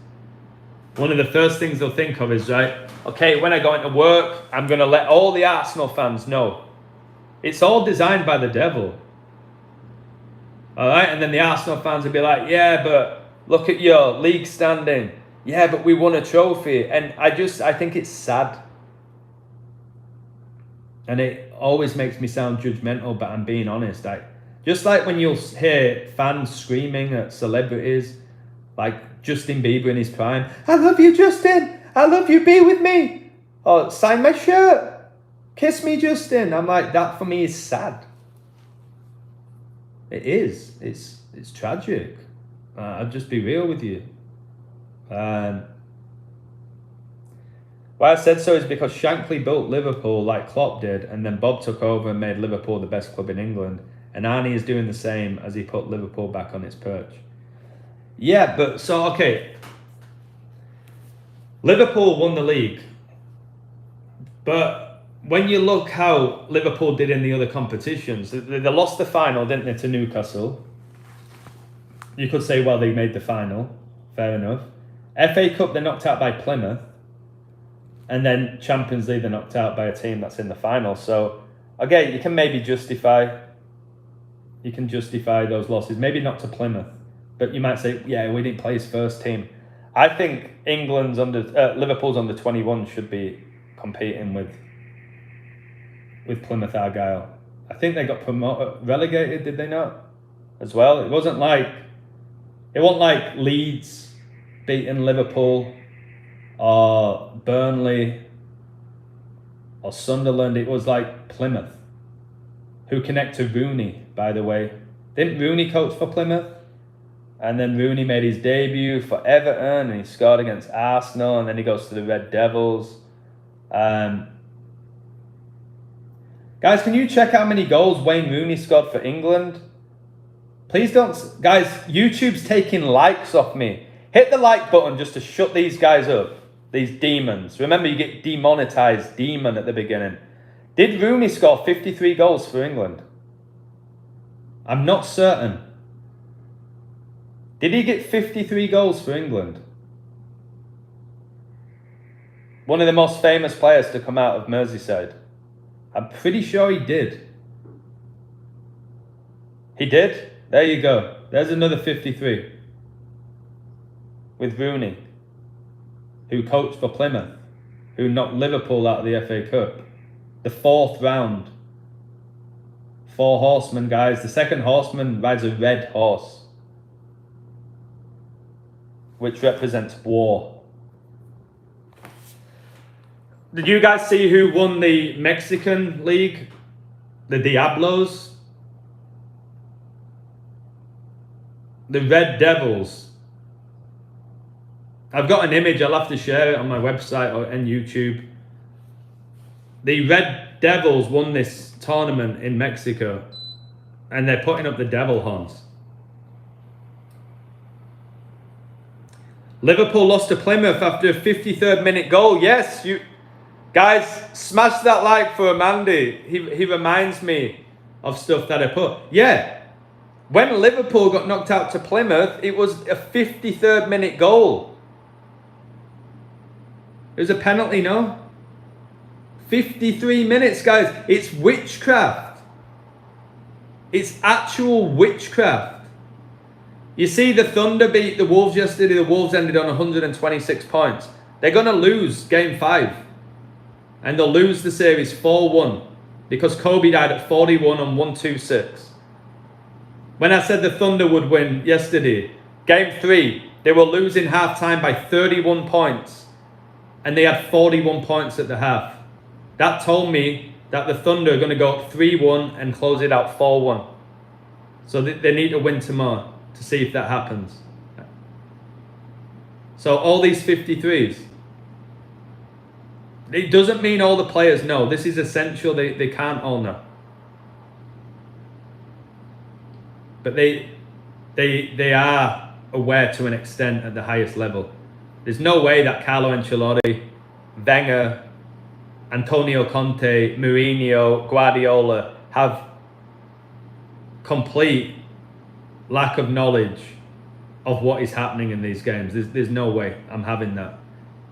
One of the first things they'll think of is, right, okay, when I go into work, I'm going to let all the Arsenal fans know. It's all designed by the devil. All right, and then the Arsenal fans will be like, yeah, but look at your league standing. Yeah, but we won a trophy. And I think it's sad. And it always makes me sound judgmental, but I'm being honest. Just like when you'll hear fans screaming at celebrities, like Justin Bieber in his prime, I love you, Justin! I love you, be with me! Or sign my shirt! Kiss me, Justin! I'm like, that for me is sad. It is. It's tragic. I'll just be real with you. Why I said so is because Shankly built Liverpool like Klopp did, and then Bob took over and made Liverpool the best club in England. And Arnie is doing the same as he put Liverpool back on its perch. Yeah, but so, okay. Liverpool won the league. But when you look how Liverpool did in the other competitions, they lost the final, didn't they, to Newcastle? You could say, well, they made the final. Fair enough. FA Cup, they're knocked out by Plymouth. And then Champions League, they're knocked out by a team that's in the final. So, again, you can maybe justify those losses. Maybe not to Plymouth. But you might say, yeah, we didn't play his first team. I think Liverpool's under 21 should be competing with Plymouth Argyle. I think they got relegated, did they not? As well. It wasn't like Leeds beating Liverpool or Burnley or Sunderland. It was like Plymouth, who connect to Rooney, by the way. Didn't Rooney coach for Plymouth? And then Rooney made his debut for Everton and he scored against Arsenal, and then he goes to the Red Devils. Guys, can you check how many goals Wayne Rooney scored for England? Please don't... Guys, YouTube's taking likes off me. Hit the like button just to shut these guys up. These demons. Remember, you get demonetized demon at the beginning. Did Rooney score 53 goals for England? I'm not certain. Did he get 53 goals for England? One of the most famous players to come out of Merseyside. I'm pretty sure he did. He did? There you go. There's another 53. With Rooney, who coached for Plymouth, who knocked Liverpool out of the FA Cup. The 4th round. 4 horsemen, guys. The second horseman rides a red horse, which represents war. Did you guys see who won the Mexican league? The Diablos? The Red Devils. I've got an image, I'll have to share it on my website or on YouTube. The Red Devils won this tournament in Mexico, and they're putting up the devil horns. Liverpool lost to Plymouth after a 53rd minute goal. Yes, you guys, smash that like for Mandy. He reminds me of stuff that I put. Yeah, when Liverpool got knocked out to Plymouth, it was a 53rd minute goal. It was a penalty, no? 53 minutes, guys. It's witchcraft. It's actual witchcraft. You see the Thunder beat the Wolves yesterday. The Wolves ended on 126 points. They're going to lose game 5. And they'll lose the series 4-1. Because Kobe died at 41 on 126. When I said the Thunder would win yesterday, game 3, they were losing half-time by 31 points. And they had 41 points at the half. That told me that the Thunder are going to go up 3-1 and close it out 4-1. So they need to win tomorrow to see if that happens. So all these 53s. It doesn't mean all the players know. This is essential. They can't all know. But they are aware to an extent at the highest level. There's no way that Carlo Ancelotti, Wenger, Antonio Conte, Mourinho, Guardiola have complete lack of knowledge of what is happening in these games. There's no way I'm having that.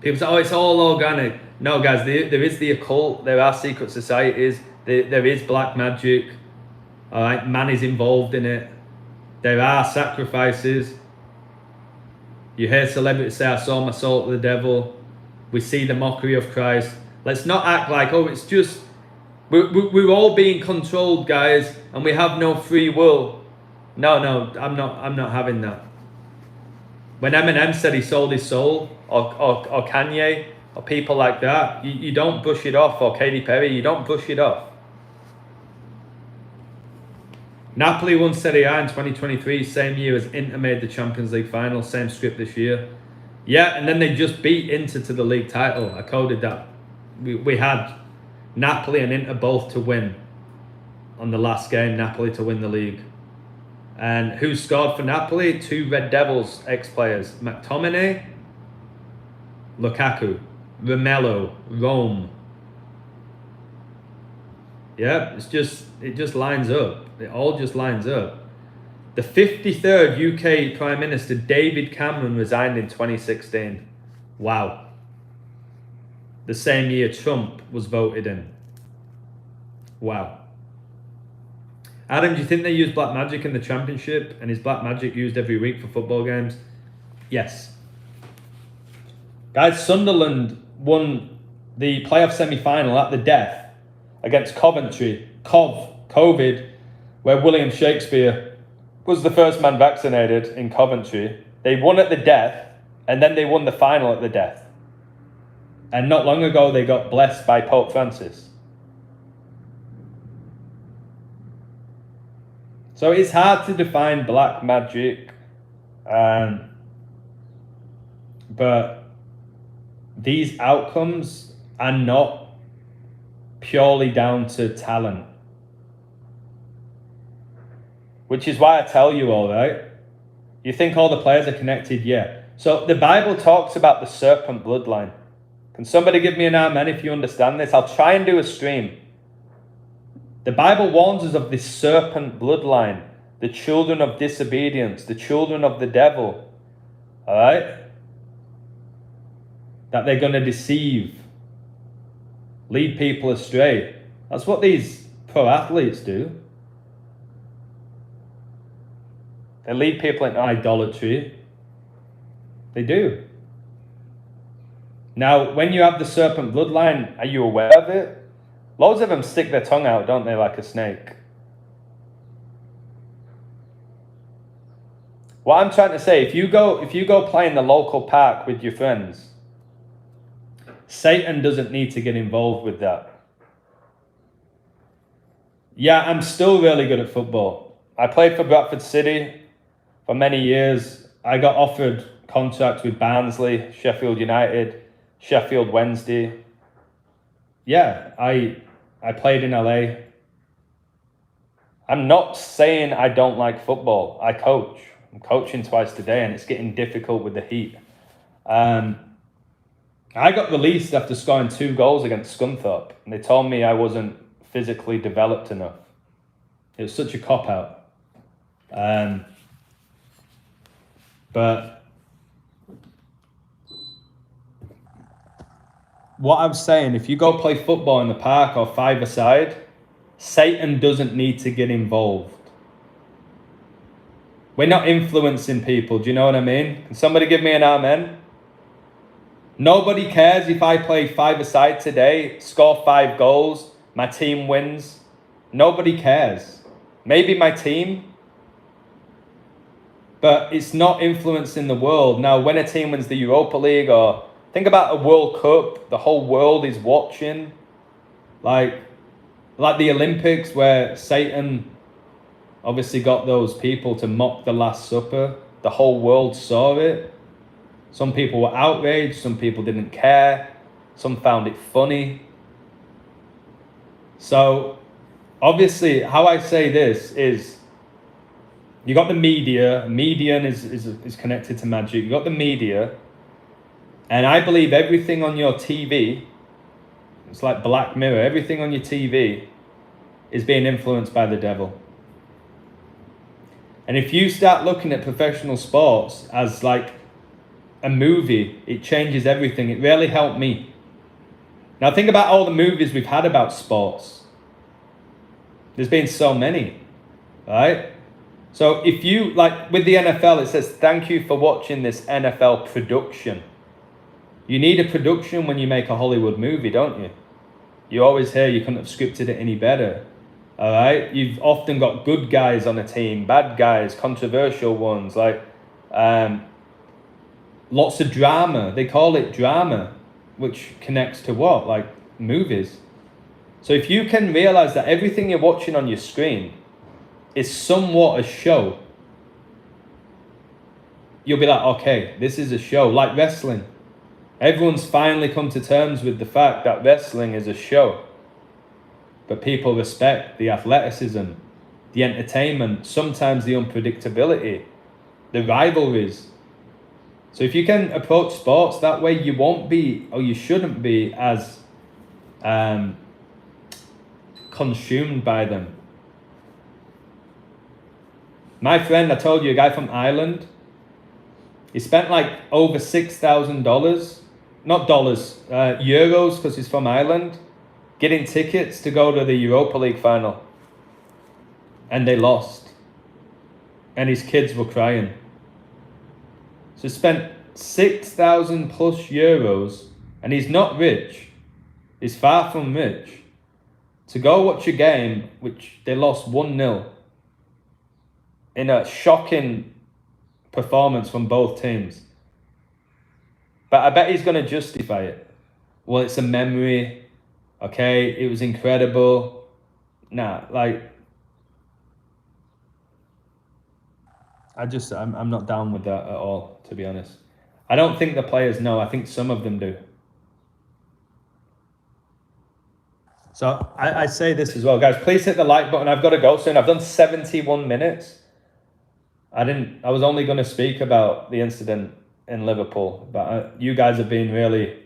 People say, oh, it's all organic. No, guys, there is the occult. There are secret societies. There is black magic. All right, man is involved in it. There are sacrifices. You hear celebrities say, I sold my soul to the devil. We see the mockery of Christ. Let's not act like, oh, it's just We're all being controlled, guys, and we have no free will. No, I'm not having that. When Eminem said he sold his soul, or Kanye, or people like that, you don't brush it off, or Katy Perry, you don't brush it off. Napoli won Serie A in 2023, same year as Inter made the Champions League final, same script this year. Yeah, and then they just beat Inter to the league title. I coded that. We had Napoli and Inter both to win on the last game, Napoli to win the league. And who scored for Napoli? 2 Red Devils ex-players. McTominay, Lukaku, Romelu, Rome. Yeah, it just lines up. It all just lines up. The 53rd UK Prime Minister, David Cameron, resigned in 2016. Wow. The same year Trump was voted in. Wow. Adam, do you think they use black magic in the championship? And is black magic used every week for football games? Yes. Guys, Sunderland won the playoff semi-final at the death against Coventry, COVID, where William Shakespeare was the first man vaccinated in Coventry. They won at the death, and then they won the final at the death. And not long ago, they got blessed by Pope Francis. So it's hard to define black magic, but these outcomes are not purely down to talent. Which is why I tell you all, right? You think all the players are connected? Yeah. So the Bible talks about the serpent bloodline. Can somebody give me an amen if you understand this? I'll try and do a stream. The Bible warns us of this serpent bloodline, the children of disobedience, the children of the devil. All right? That they're going to deceive, lead people astray. That's what these pro athletes do. They lead people into idolatry. They do. Now, when you have the serpent bloodline, are you aware of it? Loads of them stick their tongue out, don't they, like a snake? What I'm trying to say, if you go play in the local park with your friends, Satan doesn't need to get involved with that. Yeah, I'm still really good at football. I played for Bradford City for many years. I got offered contracts with Barnsley, Sheffield United, Sheffield Wednesday. Yeah, I played in LA. I'm not saying I don't like football. I coach. I'm coaching twice today, and it's getting difficult with the heat. I got released after scoring 2 goals against Scunthorpe, and they told me I wasn't physically developed enough. It was such a cop-out. But what I'm saying, if you go play football in the park or five-a-side, Satan doesn't need to get involved. We're not influencing people, do you know what I mean? Can somebody give me an amen? Nobody cares if I play five-a-side today, score 5 goals, my team wins. Nobody cares. Maybe my team, but it's not influencing the world. Now, when a team wins the Europa League, or think about a World Cup, the whole world is watching. Like the Olympics, where Satan obviously got those people to mock the Last Supper. The whole world saw it. Some people were outraged, some people didn't care, some found it funny. So, obviously, how I say this is, you got the media. Median is connected to magic. You got the media, and I believe everything on your TV, it's like Black Mirror, everything on your TV is being influenced by the devil. And if you start looking at professional sports as like a movie, it changes everything. It really helped me. Now think about all the movies we've had about sports. There's been so many, right? So if you, like with the NFL, it says, thank you for watching this NFL production. You need a production when you make a Hollywood movie, don't you? You always hear you couldn't have scripted it any better. All right, you've often got good guys on a team, bad guys, controversial ones, like lots of drama. They call it drama, which connects to what? Like movies. So if you can realize that everything you're watching on your screen is somewhat a show, you'll be like, okay, this is a show. Like wrestling. Everyone's finally come to terms with the fact that wrestling is a show. But people respect the athleticism, the entertainment, sometimes the unpredictability, the rivalries. So if you can approach sports that way, you won't be, or you shouldn't be, as consumed by them. My friend, I told you, a guy from Ireland, he spent like over $6,000, not dollars, euros, because he's from Ireland, getting tickets to go to the Europa League final. And they lost. And his kids were crying. So he spent 6,000 plus euros, and he's not rich. He's far from rich. To go watch a game, which they lost 1-0, in a shocking performance from both teams. But I bet he's going to justify it. Well, it's a memory. Okay, it was incredible. Nah, like, I'm not down with that at all, to be honest. I don't think the players know. I think some of them do. So I say this as well, guys. Please hit the like button. I've got to go soon. I've done 71 minutes. I was only going to speak about the incident in Liverpool, but you guys have been really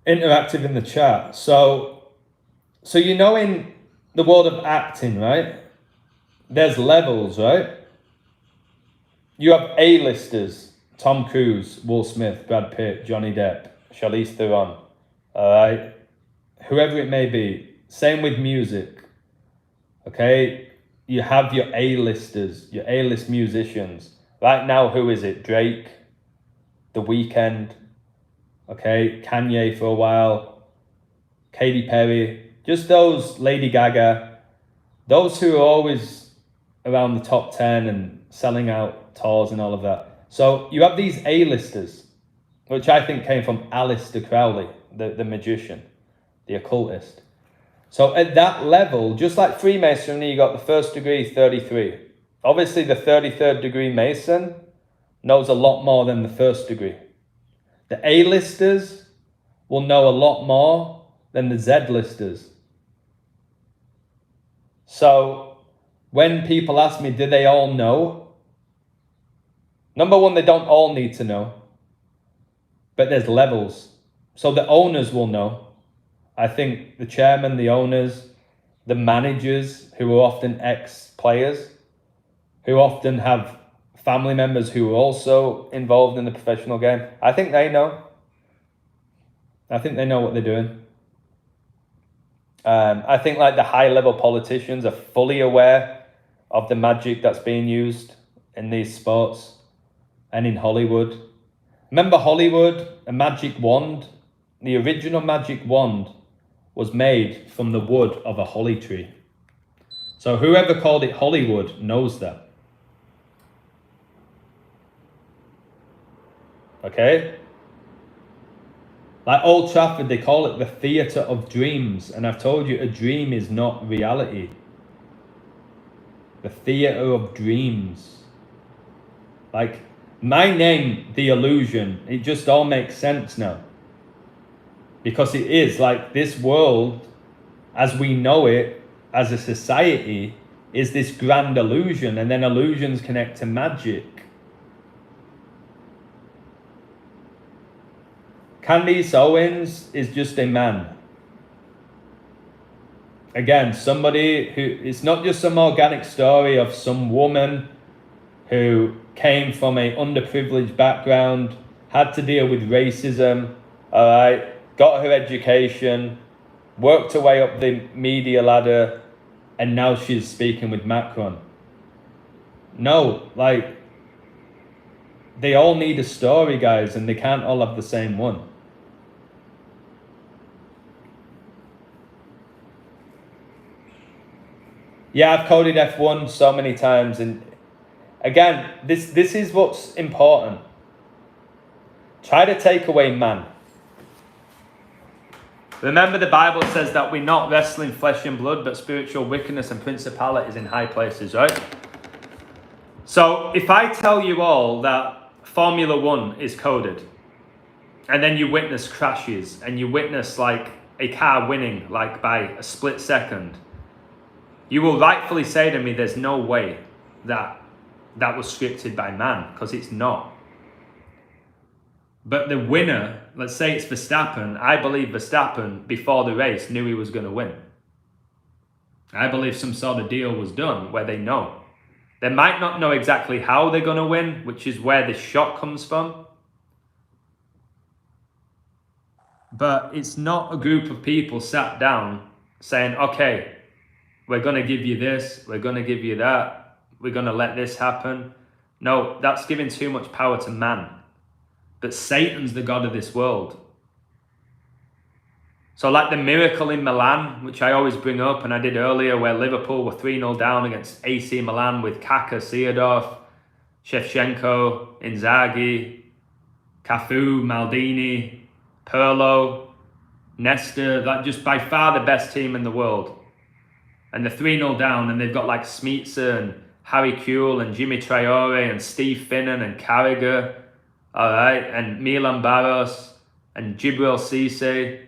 interactive in the chat. So you know, in the world of acting, right? There's levels, right? You have A-listers: Tom Cruise, Will Smith, Brad Pitt, Johnny Depp, Charlize Theron, all right? Whoever it may be. Same with music, okay? You have your A-listers, your A-list musicians. Right now, who is it? Drake, The Weeknd, okay? Kanye for a while, Katy Perry, just those, Lady Gaga, those who are always around the top 10 and selling out tours and all of that. So you have these A-listers, which I think came from Aleister Crowley, the magician, the occultist. So at that level, just like Freemasonry, you got the first degree, 33. Obviously, the 33rd degree Mason knows a lot more than the first degree. The A-listers will know a lot more than the Z-listers. So when people ask me, do they all know? Number one, they don't all need to know. But there's levels. So the owners will know. I think the chairman, the owners, the managers, who are often ex-players, who often have family members who are also involved in the professional game, I think they know. I think they know what they're doing. I think like the high-level politicians are fully aware of the magic that's being used in these sports and in Hollywood. Remember Hollywood, a magic wand? The original magic wand was made from the wood of a holly tree. So whoever called it Hollywood knows that. Okay? Like Old Trafford, they call it the theatre of dreams. And I've told you, a dream is not reality. The theatre of dreams. Like, my name, The Illusion, it just all makes sense now. Because it is like this world, as we know it, as a society, is this grand illusion. And then illusions connect to magic. Candace Owens is just a man. Again, somebody who, it's not just some organic story of some woman who came from a underprivileged background, had to deal with racism, all right, got her education, worked her way up the media ladder, and now she's speaking with Macron. No, like, they all need a story, guys, and they can't all have the same one. Yeah, I've coded F1 so many times, and again, this is what's important. Try to take away man. Remember, the Bible says that we're not wrestling flesh and blood, but spiritual wickedness and principalities in high places, right? So if I tell you all that Formula One is coded, and then you witness crashes, and you witness like a car winning like by a split second, you will rightfully say to me, there's no way that was scripted by man, because it's not. But the winner, let's say it's Verstappen, I believe Verstappen, before the race, knew he was going to win. I believe some sort of deal was done where they know. They might not know exactly how they're going to win, which is where this shot comes from. But it's not a group of people sat down saying, okay, we're going to give you this, we're going to give you that, we're going to let this happen. No, that's giving too much power to man. But Satan's the god of this world. So like the miracle in Milan, which I always bring up, and I did earlier, where Liverpool were 3-0 down against AC Milan with Kaka, Seedorf, Shevchenko, Inzaghi, Cafu, Maldini, Pirlo, Nesta, like just by far the best team in the world. And they're 3-0 down, and they've got like Smeetser and Harry Kewell and Jimmy Traore and Steve Finnan and Carragher, all right, and Milan Barros and Jibril Cisse.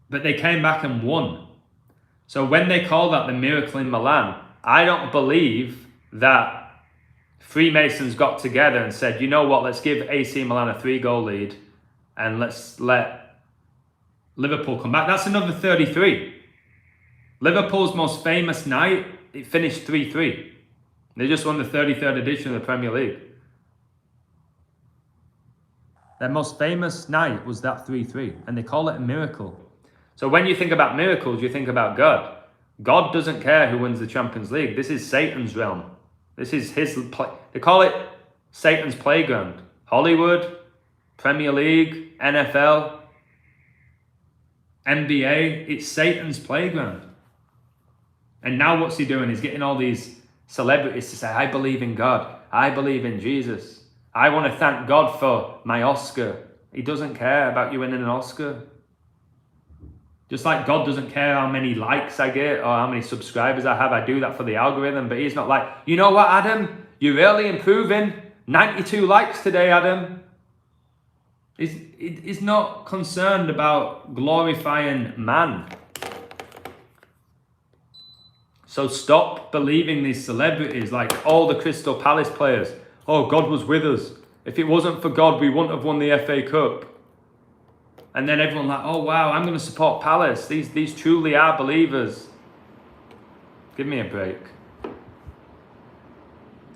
But they came back and won. So when they call that the miracle in Milan, I don't believe that Freemasons got together and said, you know what, let's give AC Milan a 3-goal lead and let's let Liverpool come back. That's another 33. Liverpool's most famous night, it finished 3-3. They just won the 33rd edition of the Premier League. Their most famous night was that 3-3, and they call it a miracle. So when you think about miracles, you think about God. God doesn't care who wins the Champions League. This is Satan's realm. This is his they call it Satan's playground. Hollywood, Premier League, NFL, NBA, it's Satan's playground. And now what's he doing? He's getting all these celebrities to say, I believe in God. I believe in Jesus. I want to thank God for my Oscar. He doesn't care about you winning an Oscar. Just like God doesn't care how many likes I get or how many subscribers I have. I do that for the algorithm. But he's not like, you know what, Adam? You're really improving. 92 likes today, Adam. He's not concerned about glorifying man. So stop believing these celebrities like all the Crystal Palace players. Oh, God was with us. If it wasn't for God, we wouldn't have won the FA Cup. And then everyone like, oh wow, I'm going to support Palace. These truly are believers. Give me a break.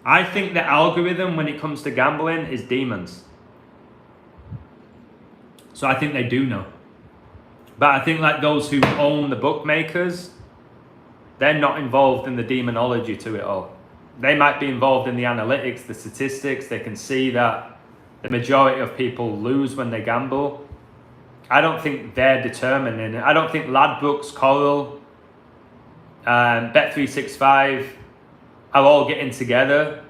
I think the algorithm when it comes to gambling is demons. So I think they do know. But I think like those who own the bookmakers, they're not involved in the demonology to it all. They might be involved in the analytics, the statistics. They can see that the majority of people lose when they gamble. I don't think they're determining it. I don't think Ladbrokes, Coral, Bet365 are all getting together,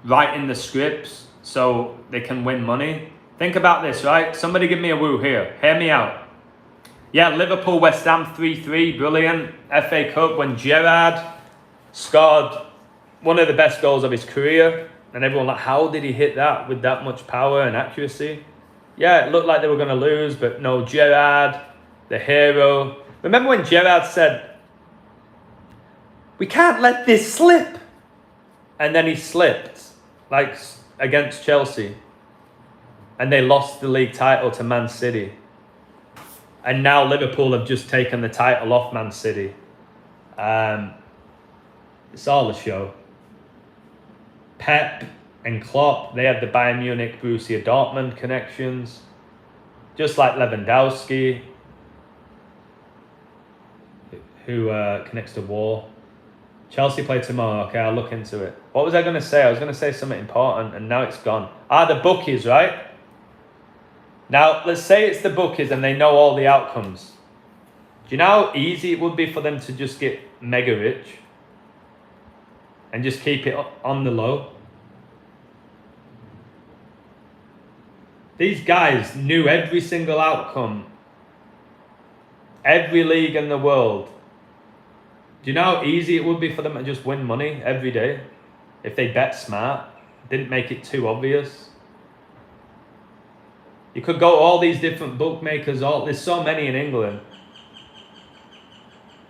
writing the scripts so they can win money. Think about this, right? Somebody give me a woo here. Hear me out. Yeah, Liverpool, West Ham 3-3, brilliant. FA Cup when Gerrard scored one of the best goals of his career. And everyone like, how did he hit that with that much power and accuracy? Yeah, it looked like they were going to lose, but no, Gerrard, the hero. Remember when Gerrard said, we can't let this slip. And then he slipped, like against Chelsea. And they lost the league title to Man City. And now Liverpool have just taken the title off Man City. It's all a show. Pep and Klopp, they had the Bayern Munich, Borussia Dortmund connections. Just like Lewandowski, who connects to war. Chelsea play tomorrow. Okay, I'll look into it. What was I going to say? I was going to say something important, and now it's gone. The bookies, right? Now, let's say it's the bookies and they know all the outcomes. Do you know how easy it would be for them to just get mega rich and just keep it on the low? These guys knew every single outcome, every league in the world. Do you know how easy it would be for them to just win money every day if they bet smart, didn't make it too obvious? You could go all these different bookmakers, there's so many in England.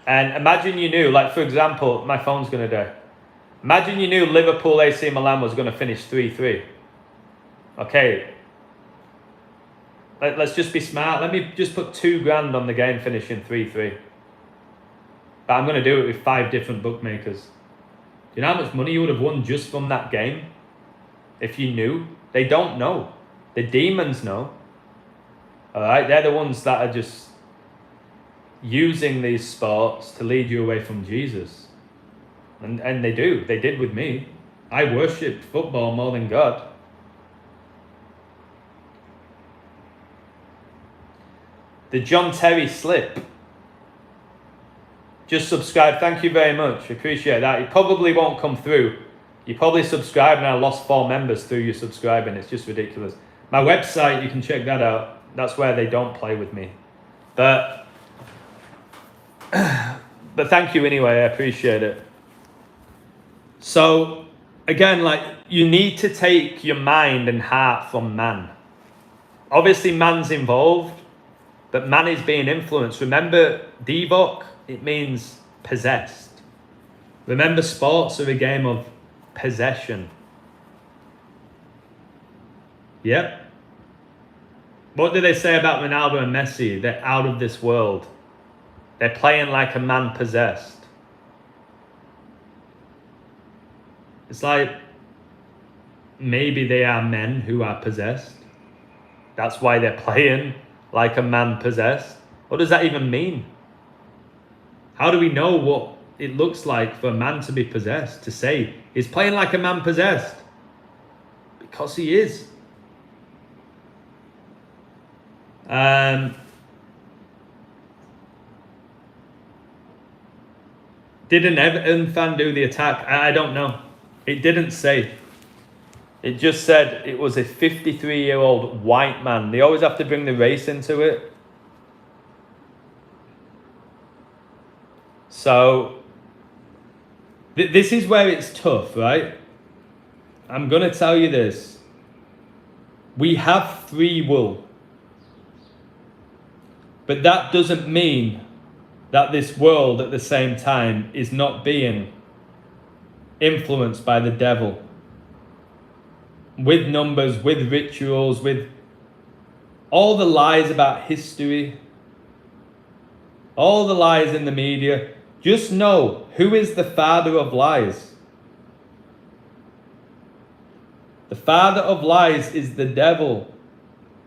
And imagine you knew, like for example, my phone's going to die. Imagine you knew Liverpool AC Milan was going to finish 3-3. Okay, let's just be smart. Let me just put $2,000 on the game finishing 3-3. But I'm going to do it with 5 different bookmakers. Do you know how much money you would have won just from that game? If you knew? They don't know. The demons know. Alright, they're the ones that are just using these sports to lead you away from Jesus. And they do. They did with me. I worshipped football more than God. The John Terry slip. Just subscribe. Thank you very much. Appreciate that. It probably won't come through. You probably subscribed and I lost 4 members through you subscribing. It's just ridiculous. My website, you can check that out. That's where they don't play with me. But thank you anyway. I appreciate it. So again, like, you need to take your mind and heart from man. Obviously man's involved, but man is being influenced. Remember, Devok, it means possessed. Remember, sports are a game of possession. Yep. What do they say about Ronaldo and Messi? They're out of this world. They're playing like a man possessed. It's like, maybe they are men who are possessed. That's why they're playing like a man possessed. What does that even mean? How do we know what it looks like for a man to be possessed? To say he's playing like a man possessed? Because he is. Did an Everton fan do the attack? I don't know. It didn't say. It just said it was a 53-year-old white man. They always have to bring the race into it. So, this is where it's tough, right? I'm going to tell you this. We have free will. But that doesn't mean that this world at the same time is not being influenced by the devil. With numbers, with rituals, with all the lies about history, all the lies in the media. Just know, who is the father of lies? The father of lies is the devil.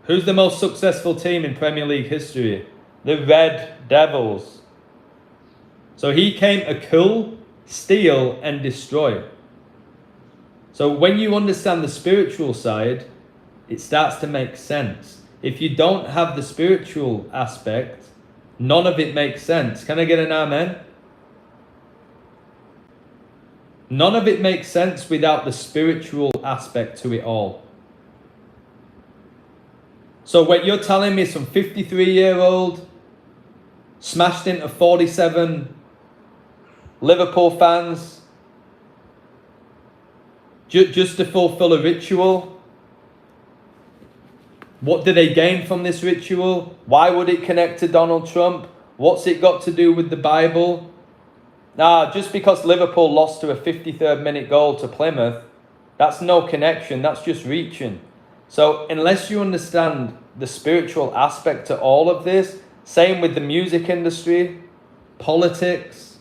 Who's the most successful team in Premier League history? The Red Devils. So he came to kill, steal, and destroy. So when you understand the spiritual side, it starts to make sense. If you don't have the spiritual aspect, none of it makes sense. Can I get an amen? None of it makes sense without the spiritual aspect to it all. So what you're telling me, some 53-year-old smashed into 47 Liverpool fans just to fulfill a ritual? What do they gain from this ritual? Why would it connect to Donald Trump? What's it got to do with the Bible? Nah, just because Liverpool lost to a 53rd minute goal to Plymouth, that's no connection, that's just reaching. So unless you understand the spiritual aspect to all of this, same with the music industry, politics,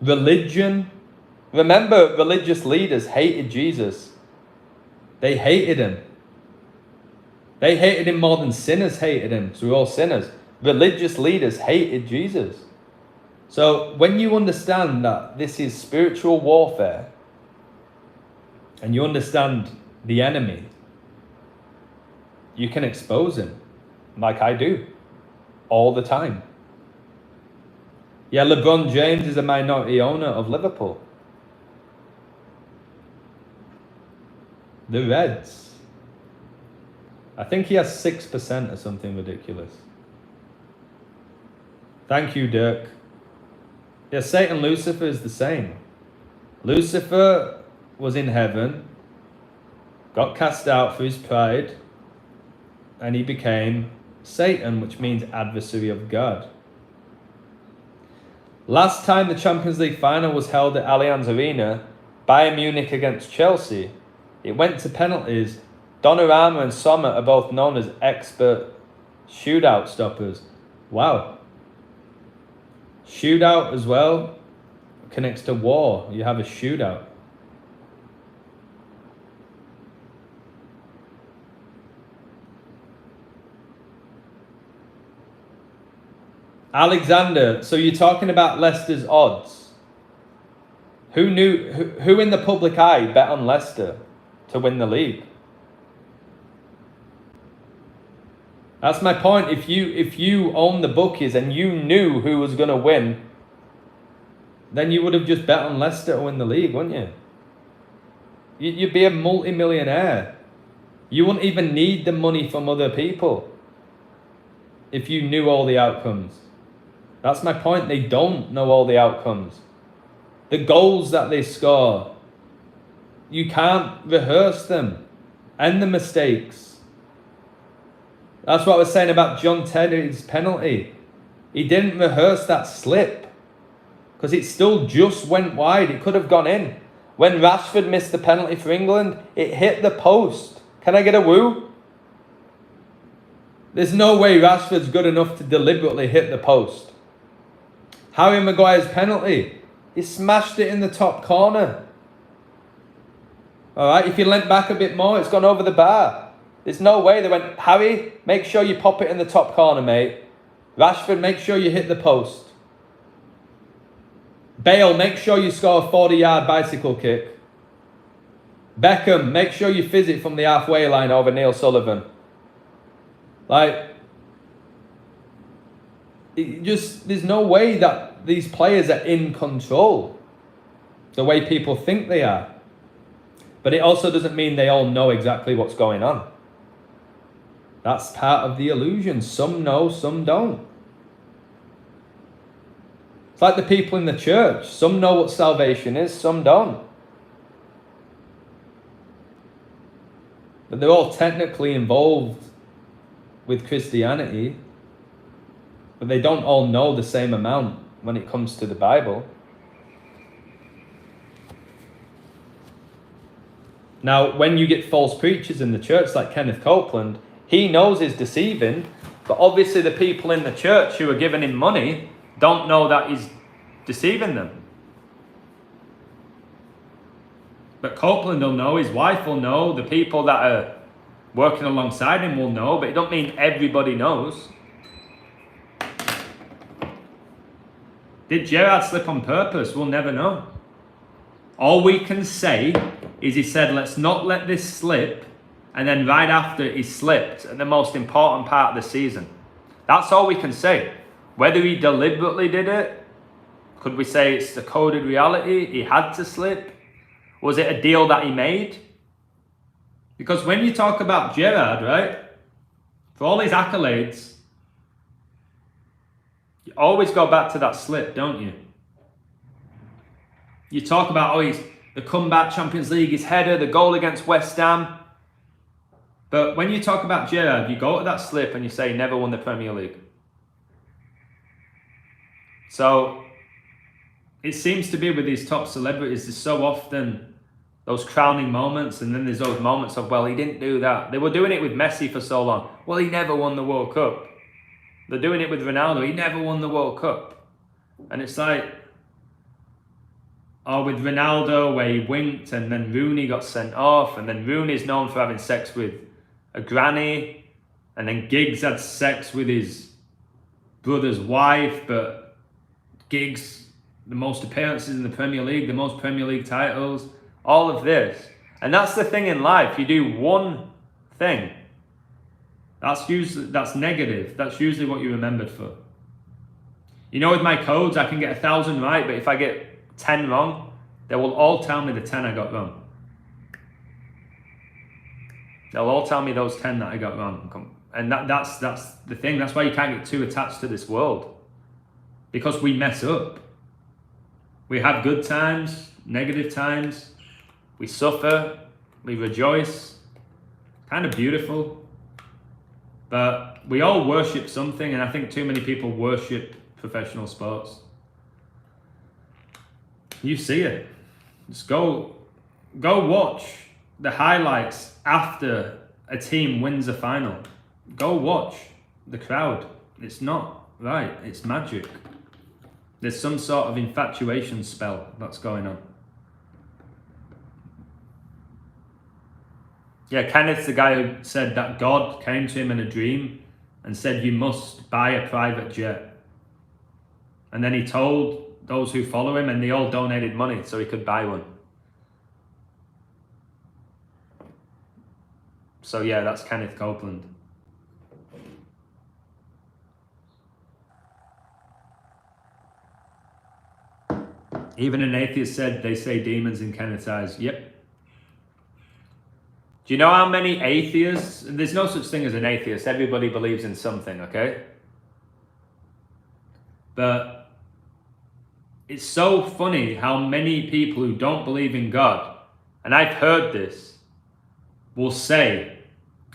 religion. Remember, religious leaders hated Jesus. They hated him. They hated him more than sinners hated him. So we're all sinners. Religious leaders hated Jesus. So when you understand that this is spiritual warfare, and you understand the enemy, you can expose him, like I do, all the time. Yeah, LeBron James is a minority owner of Liverpool. The Reds. I think he has 6% or something ridiculous. Thank you, Dirk. Yeah, Satan Lucifer is the same. Lucifer was in heaven, got cast out for his pride, and he became Satan, which means adversary of God. Last time the Champions League final was held at Allianz Arena, Bayern Munich against Chelsea, it went to penalties. Donnarumma and Sommer are both known as expert shootout stoppers. Wow. Shootout as well connects to war. You have a shootout. Alexander, so you're talking about Leicester's odds. Who in the public eye bet on Leicester to win the league? That's my point. If you own the bookies and you knew who was going to win, then you would have just bet on Leicester to win the league, wouldn't you? You'd be a multi-millionaire. You wouldn't even need the money from other people if you knew all the outcomes. That's my point. They don't know all the outcomes. The goals that they score, you can't rehearse them. And the mistakes. That's what I was saying about John Terry's penalty. He didn't rehearse that slip. Because it still just went wide. It could have gone in. When Rashford missed the penalty for England, it hit the post. Can I get a woo? There's no way Rashford's good enough to deliberately hit the post. Harry Maguire's penalty, he smashed it in the top corner. Alright, if you leant back a bit more, it's gone over the bar. There's no way. They went, Harry, make sure you pop it in the top corner, mate. Rashford, make sure you hit the post. Bale, make sure you score a 40-yard bicycle kick. Beckham, make sure you fizz it from the halfway line over Neil Sullivan. There's no way that these players are in control the way people think they are. But it also doesn't mean they all know exactly what's going on. That's part of the illusion. Some know, some don't. It's like the people in the church. Some know what salvation is, some don't. But they're all technically involved with Christianity. But they don't all know the same amount when it comes to the Bible. Now, when you get false preachers in the church like Kenneth Copeland, he knows he's deceiving, but obviously the people in the church who are giving him money don't know that he's deceiving them. But Copeland will know, his wife will know, the people that are working alongside him will know, but it don't mean everybody knows. Did Gerrard slip on purpose? We'll never know. All we can say is he said, let's not let this slip, and then right after he slipped at the most important part of the season. That's all we can say. Whether he deliberately did it, could we say it's the coded reality, he had to slip? Was it a deal that he made? Because when you talk about Gerrard, right, for all his accolades, you always go back to that slip, don't you? You talk about, he's the comeback Champions League, his header, the goal against West Ham. But when you talk about Gerrard, you go to that slip and you say he never won the Premier League. So it seems to be with these top celebrities, there's so often those crowning moments, and then there's those moments of, well, he didn't do that. They were doing it with Messi for so long. Well, he never won the World Cup. They're doing it with Ronaldo. He never won the World Cup. And it's like, or with Ronaldo, where he winked and then Rooney got sent off, and then Rooney's known for having sex with a granny, and then Giggs had sex with his brother's wife, but Giggs, the most appearances in the Premier League, the most Premier League titles, all of this. And that's the thing in life. You do one thing, that's negative. That's usually what you're remembered for. You know, with my codes, I can get 1,000 right, but if I get 10 wrong, they will all tell me the 10 I got wrong. They'll all tell me those 10 that I got wrong. And that's the thing. That's why you can't get too attached to this world. Because we mess up. We have good times, negative times. We suffer. We rejoice. Kind of beautiful. But we all worship something, and I think too many people worship professional sports. You see it. Just go watch the highlights after a team wins a final. Go watch the crowd. It's not right. It's magic. There's some sort of infatuation spell that's going on. Yeah, Kenneth's the guy who said that God came to him in a dream and said, you must buy a private jet. And then he told those who follow him, and they all donated money so he could buy one. So yeah, that's Kenneth Copeland. Even an atheist said they say demons in Kenneth's eyes. Yep. Do you know how many atheists? There's no such thing as an atheist. Everybody believes in something, okay? But it's so funny how many people who don't believe in God, and I've heard this, will say,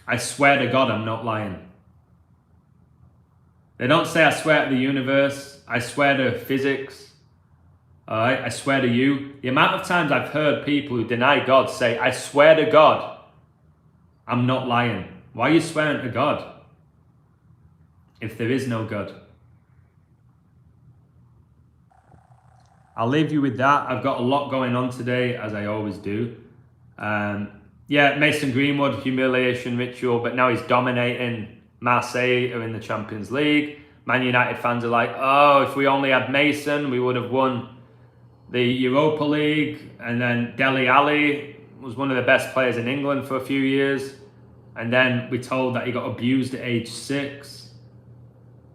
I swear to God, I'm not lying. They don't say, I swear to the universe, I swear to physics, all right, I swear to you. The amount of times I've heard people who deny God say, I swear to God, I'm not lying. Why are you swearing to God if there is no God? I'll leave you with that. I've got a lot going on today, as I always do. Yeah, Mason Greenwood, humiliation ritual, but now he's dominating. Marseille are in the Champions League. Man United fans are like, oh, if we only had Mason, we would have won the Europa League. And then Dele Alli was one of the best players in England for a few years. And then we're told that he got abused at age 6.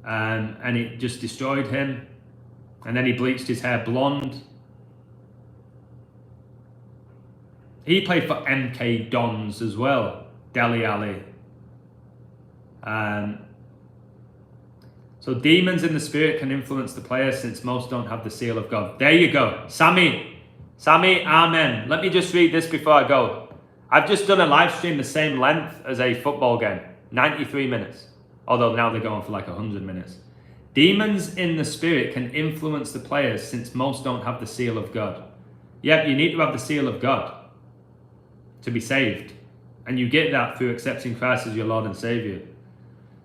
And it just destroyed him. And then he bleached his hair blonde. He played for MK Dons as well, Dele Alli. So demons in the spirit can influence the player since most don't have the seal of God. There you go. Sammy, amen. Let me just read this before I go. I've just done a live stream the same length as a football game, 93 minutes. Although now they're going for like 100 minutes. Demons in the spirit can influence the players since most don't have the seal of God. Yep, you need to have the seal of God to be saved. And you get that through accepting Christ as your Lord and Savior.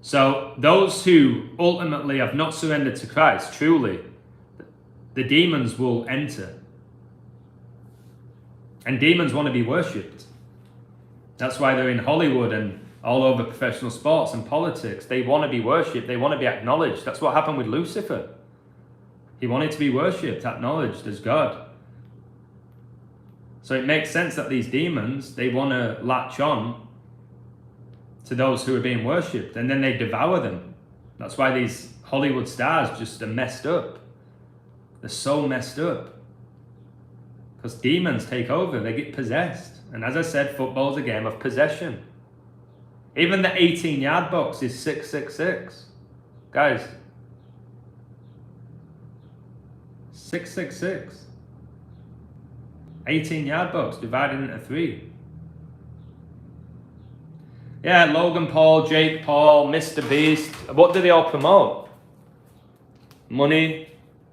So those who ultimately have not surrendered to Christ, truly, the demons will enter. And demons want to be worshipped. That's why they're in Hollywood and all over professional sports and politics. They want to be worshipped. They want to be acknowledged. That's what happened with Lucifer. He wanted to be worshipped, acknowledged as God. So it makes sense that these demons, they want to latch on to those who are being worshipped, and then they devour them. That's why these Hollywood stars just are messed up. They're so messed up. Because demons take over, they get possessed. And as I said, football's a game of possession. Even the 18-yard box is 666. Guys, 666. 18-yard box divided into 3. Yeah, Logan Paul, Jake Paul, Mr. Beast. What do they all promote? Money,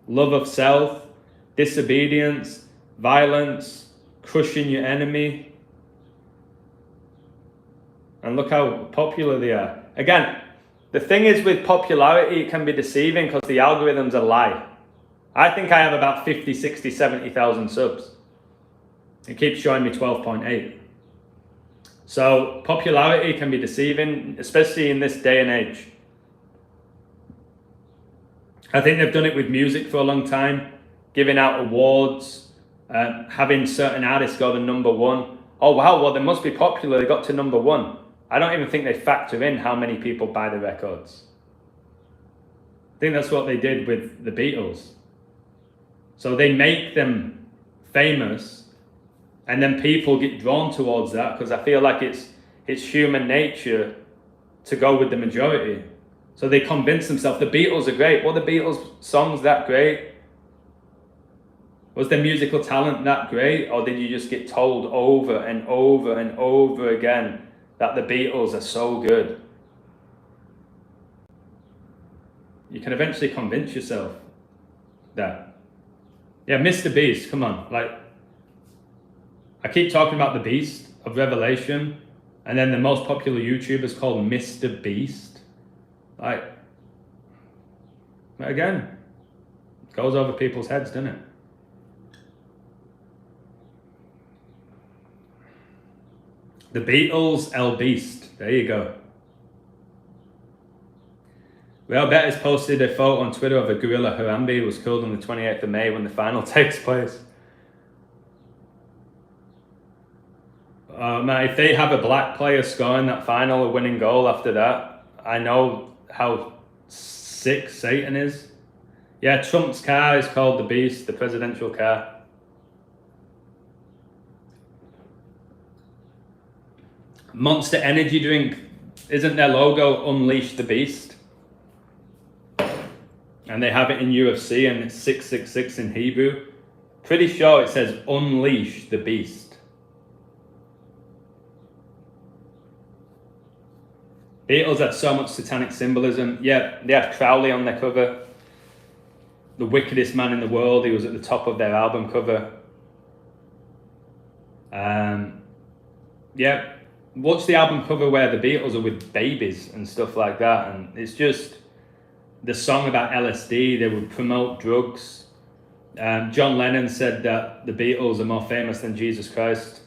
love of self, disobedience, violence, crushing your enemy. And look how popular they are. Again, the thing is with popularity, it can be deceiving because the algorithms are lie. I think I have about 50, 60, 70,000 subs. It keeps showing me 12.8. So popularity can be deceiving, especially in this day and age. I think they've done it with music for a long time, giving out awards, having certain artists go to number 1. Oh wow, well they must be popular, they got to number 1. I don't even think they factor in how many people buy the records. I think that's what they did with the Beatles. So they make them famous, and then people get drawn towards that because I feel like it's human nature to go with the majority. So they convince themselves the Beatles are great. Were the Beatles songs that great? Was their musical talent that great? Or did you just get told over and over and over again that the Beatles are so good? You can eventually convince yourself that. Yeah, Mr. Beast, come on. Like, I keep talking about the Beast of Revelation, and then the most popular YouTuber is called Mr. Beast. Like, again, it goes over people's heads, doesn't it? The Beatles, El Beast. There you go. Well, Bettis posted a photo on Twitter of a gorilla Harambe who was killed on the 28th of May when the final takes place. Man, if they have a black player scoring that final or winning goal after that, I know how sick Satan is. Yeah, Trump's car is called the Beast, the presidential car. Monster Energy drink, isn't their logo Unleash the Beast? And they have it in UFC and it's 666 in Hebrew. Pretty sure it says Unleash the Beast. Beatles had so much satanic symbolism. Yeah, they had Crowley on their cover. The wickedest man in the world. He was at the top of their album cover. Yeah, watch the album cover where the Beatles are with babies and stuff like that. And it's just the song about LSD. They would promote drugs. John Lennon said that the Beatles are more famous than Jesus Christ.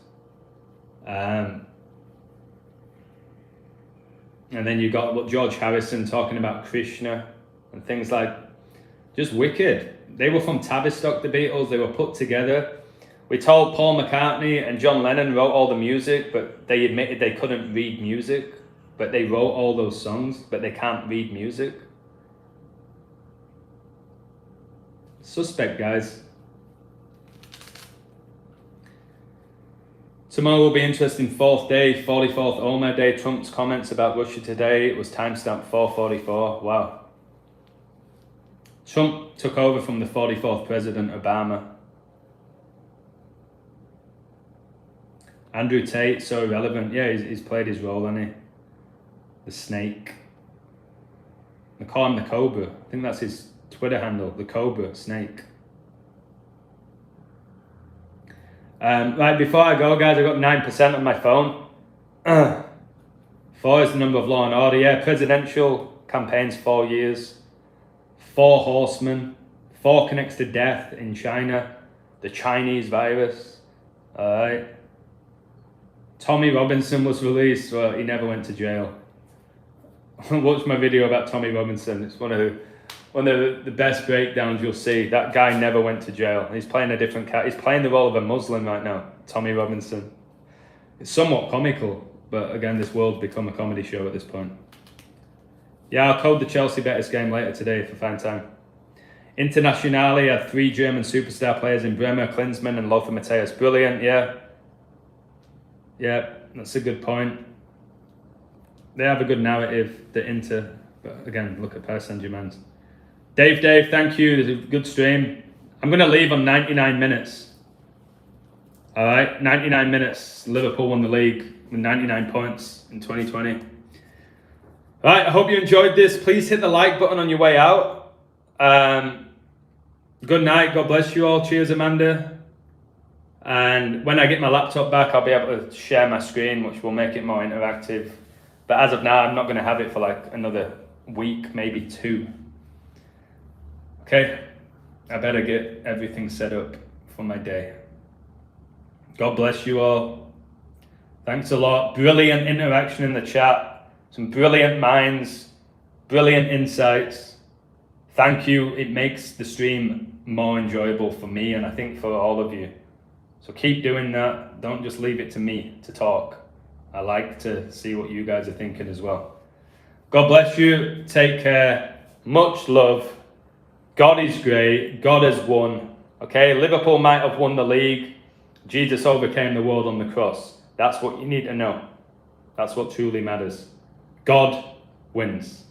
And then you got George Harrison talking about Krishna and things like, just wicked. They were from Tavistock, the Beatles. They were put together. We told Paul McCartney and John Lennon wrote all the music, but they admitted they couldn't read music. But they wrote all those songs, but they can't read music. Suspect, guys. Tomorrow will be interesting. 4th day, 44th Omer Day. Trump's comments about Russia today. It was timestamp 4:44. Wow. Trump took over from the 44th President Obama. Andrew Tate, so irrelevant. Yeah, he's played his role, hasn't he? The snake. They call him the Cobra. I think that's his Twitter handle, the Cobra Snake. Right, before I go, guys, I got 9% on my phone. 4 is the number of law and order. Yeah, presidential campaigns, 4 years. 4 horsemen. 4 connects to death in China. The Chinese virus. All right. Tommy Robinson was released. Well, he never went to jail. Watch my video about Tommy Robinson. It's one of the best breakdowns you'll see. That guy never went to jail. He's playing a different cat. He's playing the role of a Muslim right now, Tommy Robinson. It's somewhat comical, but again, this world's become a comedy show at this point. Yeah, I'll code the Chelsea Betis game later today if I find time. Internationale had 3 German superstar players in Bremer, Klinsmann and Lothar Matthäus. Brilliant, yeah. Yeah, that's a good point. They have a good narrative, the Inter, but again, look at Paris Saint-Germain's. Dave, thank you. There's a good stream. I'm going to leave on 99 minutes. All right, 99 minutes. Liverpool won the league with 99 points in 2020. All right, I hope you enjoyed this. Please hit the like button on your way out. Good night. God bless you all. Cheers, Amanda. And when I get my laptop back, I'll be able to share my screen, which will make it more interactive. But as of now, I'm not going to have it for like another week, maybe 2. Okay, I better get everything set up for my day. God bless you all. Thanks a lot. Brilliant interaction in the chat. Some brilliant minds, brilliant insights. Thank you. It makes the stream more enjoyable for me and I think for all of you. So keep doing that. Don't just leave it to me to talk. I like to see what you guys are thinking as well. God bless you. Take care. much love. God is great. God has won. Okay, Liverpool might have won the league. Jesus overcame the world on the cross. That's what you need to know. That's what truly matters. God wins.